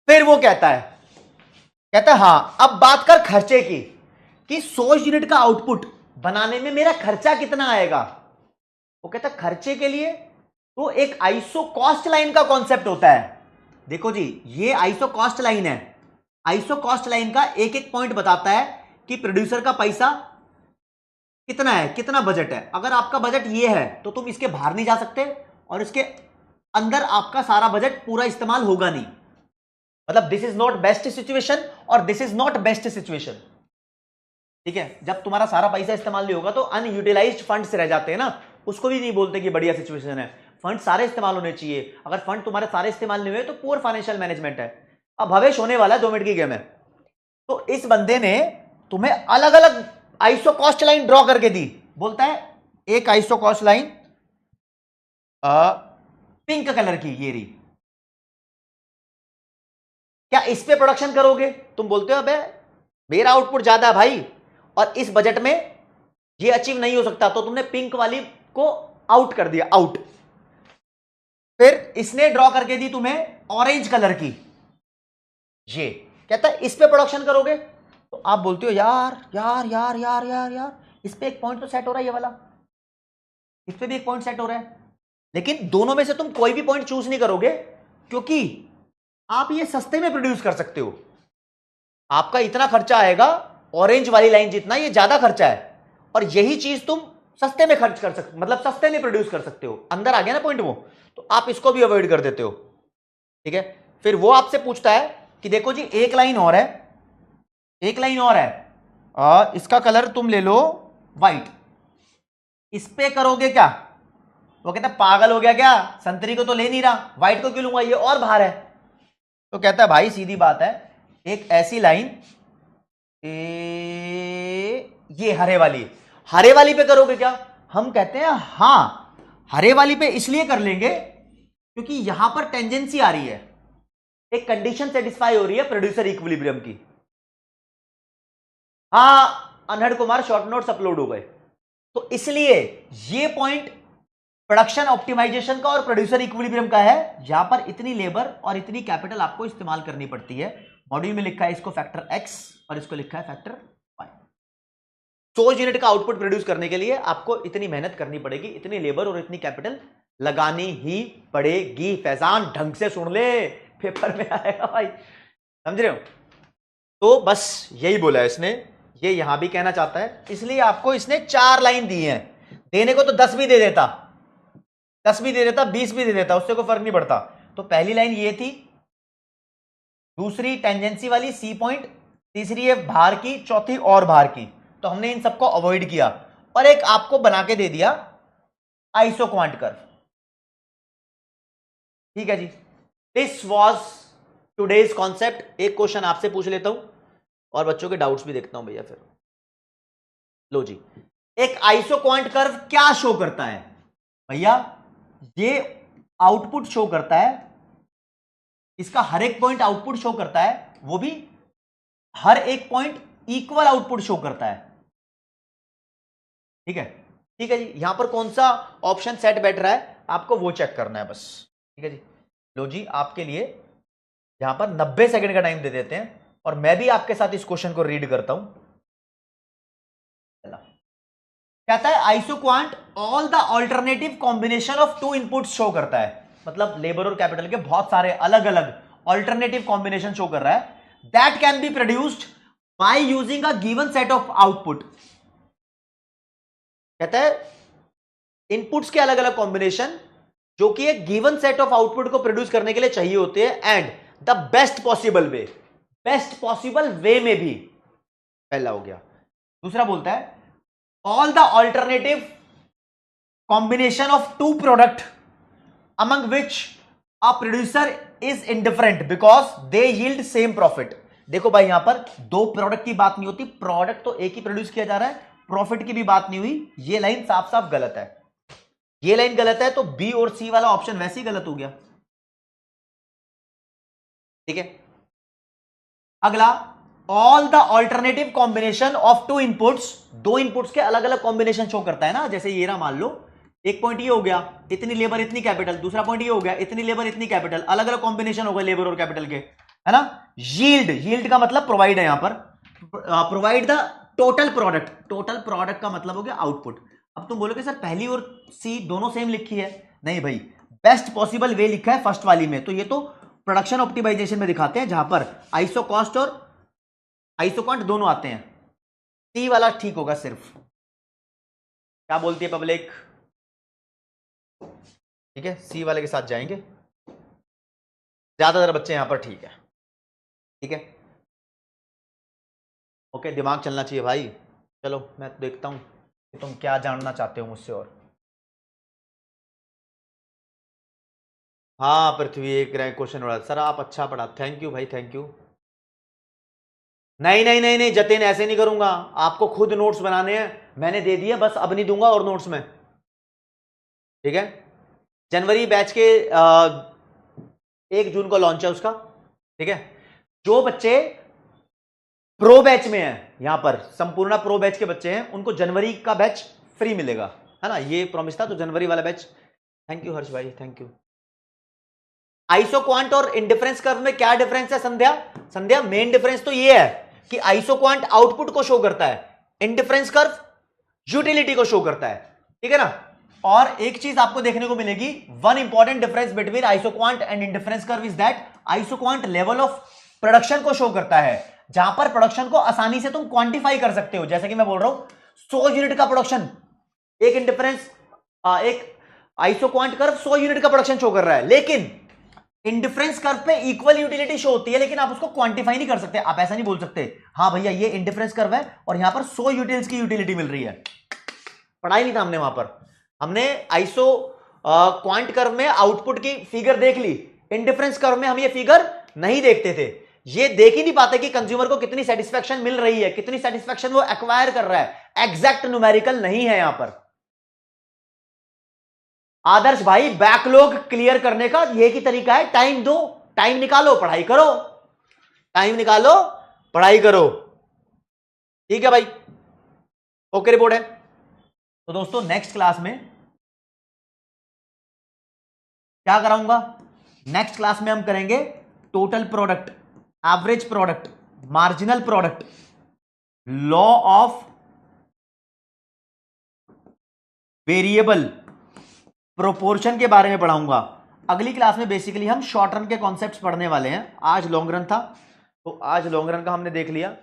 फिर वो कहता है हां अब बात कर खर्चे की, कि 100 यूनिट का आउटपुट बनाने में मेरा खर्चा कितना आएगा। वो कहता है खर्चे के लिए तो एक आइसो कॉस्ट लाइन का कॉन्सेप्ट होता है। देखो जी ये आइसो कॉस्ट लाइन है, आइसो कॉस्ट लाइन का एक एक पॉइंट बताता है कि प्रोड्यूसर का पैसा कितना है, कितना बजट है। अगर आपका बजट ये है तो तुम इसके बाहर नहीं जा सकते, और इसके अंदर आपका सारा बजट पूरा इस्तेमाल होगा नहीं। मतलब this is not best situation और this is not best situation, ठीक है। जब तुम्हारा सारा पैसा इस्तेमाल नहीं होगा तो अनयूटिलाइज्ड फंड्स रह जाते हैं ना, उसको भी नहीं बोलते कि बढ़िया सिचुएशन है। फंड सारे इस्तेमाल होने चाहिए, अगर फंड तुम्हारे सारे इस्तेमाल नहीं हुए तो पुअर फाइनेंशियल मैनेजमेंट है। अब भवेश होने वाला है, 2 मिनट की गेम है। तो इस बंदे ने तुम्हें अलग अलग आइसो कॉस्ट लाइन ड्रॉ करके दी, बोलता है एक iso cost line pink colour की, ये रही, क्या इस पे प्रोडक्शन करोगे। तुम बोलते हो अबे मेरा आउटपुट ज्यादा है भाई और इस बजट में ये अचीव नहीं हो सकता, तो तुमने पिंक वाली को आउट कर दिया, आउट। फिर इसने ड्रॉ करके दी तुम्हें ऑरेंज कलर की, ये कहता है इस पे प्रोडक्शन करोगे। तो आप बोलते हो यार यार यार यार यार यार इस पे एक पॉइंट तो सेट हो रहा है, ये वाला, इस पे भी एक पॉइंट सेट हो रहा है, लेकिन दोनों में से तुम कोई भी पॉइंट चूज नहीं करोगे, क्योंकि आप ये सस्ते में प्रोड्यूस कर सकते हो। आपका इतना खर्चा आएगा, ऑरेंज वाली लाइन जितना ये ज्यादा खर्चा है, और यही चीज तुम सस्ते में खर्च कर सकते, मतलब सस्ते में प्रोड्यूस कर सकते हो। अंदर आ गया ना पॉइंट वो, तो आप इसको भी अवॉइड कर देते हो, ठीक है। फिर वो आपसे पूछता है कि देखो जी एक लाइन और है, एक लाइन और है, इसका कलर तुम ले लो व्हाइट, इस पे करोगे क्या। वो कहता है पागल हो गया क्या, संतरी को तो ले नहीं रहा, व्हाइट को क्यों लूंगा, ये और बाहर है। तो कहता है भाई सीधी बात है, एक ऐसी लाइन ये हरे वाली, हरे वाली पे करोगे क्या। हम कहते हैं हां हरे वाली पे इसलिए कर लेंगे क्योंकि यहां पर टेंजेंसी आ रही है, एक कंडीशन सेटिस्फाई हो रही है प्रोड्यूसर इक्विलिब्रियम की। हाँ अनहद कुमार शॉर्ट नोट्स अपलोड हो गए, तो इसलिए ये पॉइंट प्रोडक्शन ऑप्टिमाइजेशन का और प्रोड्यूसर इक्विलिब्रियम का है। यहां पर इतनी लेबर और इतनी कैपिटल आपको इस्तेमाल करनी पड़ती है। मॉड्यूल में लिखा है इसको फैक्टर x और इसको लिखा है फैक्टर y। 100 यूनिट का आउटपुट प्रोड्यूस करने के लिए आपको इतनी मेहनत करनी पड़ेगी, इतनी लेबर और इतनी कैपिटल लगानी ही पड़ेगी। फैजान ढंग से सुन ले, पेपर में आएगा भाई, समझ रहे हो? तो बस यही बोला है इसने, ये यहां भी कहना चाहता है, इसलिए आपको इसने 4 लाइन दी है। देने को तो 10 भी दे देता, 10 भी दे देता, 20 भी दे देता, उससे कोई फर्क नहीं पड़ता। तो पहली लाइन ये थी, दूसरी टेंजेंसी वाली सी पॉइंट, तीसरी है भार की, चौथी और भार की। तो हमने इन सबको अवॉइड किया और एक आपको बना के दे दिया आइसोक्वांट कर्व। ठीक है जी, दिस वॉज टुडेज कॉन्सेप्ट। एक क्वेश्चन आपसे पूछ लेता हूं और बच्चों के डाउट्स भी देखता हूं भैया फिर। लो जी, एक आइसोक्वांट कर्व क्या शो करता है भैया? ये आउटपुट शो करता है, इसका हर एक पॉइंट आउटपुट शो करता है, वो भी हर एक पॉइंट इक्वल आउटपुट शो करता है। ठीक है, ठीक है जी। यहां पर कौन सा ऑप्शन सेट बैठ रहा है आपको वो चेक करना है बस। ठीक है जी, लो जी, आपके लिए यहां पर 90 सेकंड का टाइम दे देते हैं और मैं भी आपके साथ इस क्वेश्चन को रीड करता हूं। कहता है isoquant all the alternative combination of 2 inputs show करता है, मतलब लेबर और कैपिटल के बहुत सारे अलग अलग ऑल्टरनेटिव कॉम्बिनेशन शो कर रहा है। That can be produced by using a given set of output. कहता है इनपुट्स के अलग अलग कॉम्बिनेशन जो कि एक गिवन सेट ऑफ आउटपुट को प्रोड्यूस करने के लिए चाहिए होते हैं, and the best possible way, best possible way में भी, पहला हो गया। दूसरा बोलता है all the alternative combination of 2 product among which a producer is indifferent because they yield same profit. देखो भाई यहां पर 2 प्रोडक्ट की बात नहीं होती, प्रोडक्ट तो एक ही प्रोड्यूस किया जा रहा है, प्रॉफिट की भी बात नहीं हुई। ये लाइन साफ साफ गलत है, ये लाइन गलत है, तो बी और सी वाला ऑप्शन वैसे ही गलत हो गया। ठीक है, अगला all the alternative combination of 2 inputs, 2 inputs के अलग अलग कॉम्बिनेशन शो करता है ना। जैसे ये रहा, मान लो एक पॉइंट ये हो गया, इतनी लेबर इतनी कैपिटल, दूसरा पॉइंट ये हो गया, इतनी लेबर इतनी कैपिटल, अलग अलग कॉम्बिनेशन हो गए लेबर और कैपिटल के, है ना। यील्ड, यील्ड का मतलब प्रोवाइड है यहां पर, provide the total product, total product का मतलब हो गया आउटपुट। अब तुम बोलोगे सर पहली और सी दोनों सेम लिखी है, नहीं भाई, बेस्ट पॉसिबल वे लिखा है फर्स्ट वाली में, तो ये तो प्रोडक्शन ऑप्टिमाइजेशन में दिखाते हैं जहां पर आइसो कॉस्ट और आइसोक्वांट दोनों आते हैं। सी वाला ठीक होगा सिर्फ। क्या बोलती है पब्लिक? ठीक है, सी वाले के साथ जाएंगे, ज्यादातर बच्चे यहां पर ठीक है। ठीक है, ओके, दिमाग चलना चाहिए भाई। चलो मैं देखता हूं कि तुम क्या जानना चाहते हो मुझसे। और हाँ पृथ्वी, एक क्वेश्चन उड़ा सर, आप अच्छा पढ़ा, थैंक यू भाई, थैंक यू। नहीं नहीं नहीं नहीं जतिन, ऐसे नहीं करूंगा, आपको खुद नोट्स बनाने हैं, मैंने दे दिए, बस अब नहीं दूंगा और नोट्स में। ठीक है, जनवरी बैच के 1 जून को लॉन्च है उसका। ठीक है, जो बच्चे प्रो बैच में हैं, यहां पर संपूर्ण प्रो बैच के बच्चे हैं, उनको जनवरी का बैच फ्री मिलेगा, है ना, ये प्रॉमिस था, तो जनवरी वाला बैच। थैंक यू हर्ष भाई, थैंक यू। आइसोक्वांट और इंडिफरेंस कर्व में क्या डिफरेंस है संध्या? संध्या, मेन डिफरेंस तो ये है कि आइसोक्वांट आउटपुट को शो करता है, इंडिफरेंस कर्व यूटिलिटी को शो करता है। ठीक है ना। और एक चीज आपको देखने को मिलेगी, one important difference between isoquant and indifference curve is that isoquant level of production को शो करता है, जहां पर प्रोडक्शन को आसानी से तुम क्वांटिफाई कर सकते हो। जैसे कि मैं बोल रहा हूं 100 यूनिट का प्रोडक्शन, एक इंडिफरेंस एक आइसोक्वांट कर्व 100 यूनिट का प्रोडक्शन शो कर रहा है, लेकिन इंडिफरेंस कर्व पे इक्वल यूटिलिटी शो होती है, लेकिन आप उसको क्वांटिफाई नहीं कर सकते। आप ऐसा नहीं बोल सकते हाँ भैया ये इंडिफरेंस कर्व है और यहां पर 100 यूटिल्स की यूटिलिटी मिल रही है। पढ़ाई नहीं था हमने वहां पर, हमने आइसो क्वांट कर्व में आउटपुट की फिगर देख ली, इंडिफरेंस कर्व में हम ये फिगर नहीं देखते थे। ये देख ही नहीं पाते कि कंज्यूमर को कितनी सेटिस्फेक्शन मिल रही है, कितनी सेटिस्फेक्शन वो एक्वायर कर रहा है, एग्जैक्ट न्यूमेरिकल नहीं है यहां पर। आदर्श भाई बैकलॉग क्लियर करने का यही तरीका है, टाइम दो, टाइम निकालो, पढ़ाई करो, टाइम निकालो, पढ़ाई करो। ठीक है भाई, ओके रिपोर्ट है। तो दोस्तों नेक्स्ट क्लास में क्या कराऊंगा, नेक्स्ट क्लास में हम करेंगे total product, average product, marginal product, law of variable proportion के बारे में पढ़ाऊंगा। अगली क्लास में बेसिकली हम शॉर्ट रन के कॉन्सेप्ट्स पढ़ने वाले हैं। आज लॉन्ग रन था, तो आज लॉन्ग रन का हमने देख लिया,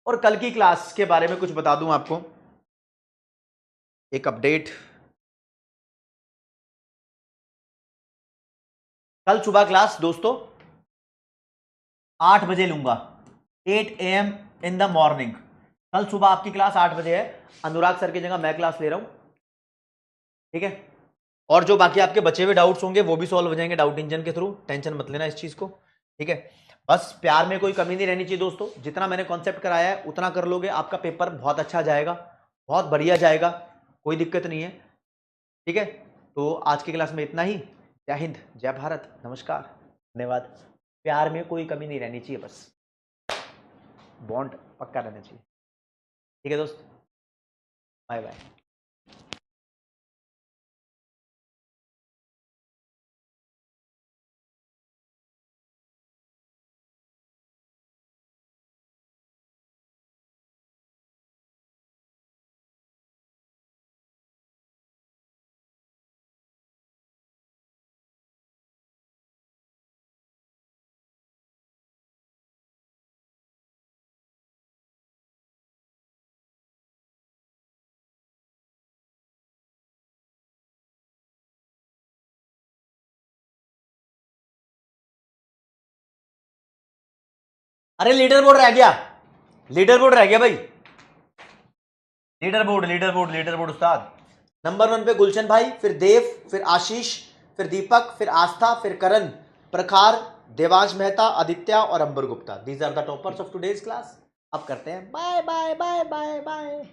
और कल की क्लास के बारे में कुछ बता दूं आपको, एक अपडेट। कल सुबह क्लास दोस्तों 8 बजे लूंगा, 8 AM इन द मॉर्निंग। कल सुबह आपकी क्लास 8 बजे है, अनुराग सर की जगह मैं क्लास ले रहा हूं, ठीक है। और जो बाकी आपके बचे हुए डाउट्स होंगे वो भी सॉल्व हो जाएंगे डाउट इंजन के थ्रू, टेंशन मत लेना इस चीज को, ठीक है। बस प्यार में कोई कमी नहीं रहनी चाहिए दोस्तों, जितना मैंने कॉन्सेप्ट कराया है उतना कर लोगे, आपका पेपर बहुत अच्छा जाएगा, बहुत बढ़िया जाएगा, कोई दिक्कत नहीं है, ठीक है। तो आज की क्लास में इतना ही। जय हिंद, जय भारत, नमस्कार, धन्यवाद। प्यार में कोई कमी नहीं रहनी चाहिए, बस बॉन्ड पक्का रहना चाहिए, ठीक है दोस्त। Bye bye. अरे लीडर बोर्ड रह गया, लीडर बोर्ड रह गया भाई, leader board, leader board, leader board उस्ताद। नंबर 1 पे गुलशन भाई, फिर देव, फिर आशीष, फिर दीपक, फिर आस्था, फिर करण, प्रखार, देवांश मेहता, आदित्य और Ambar Gupta. These are the toppers of today's class. अब करते हैं bye bye bye bye bye.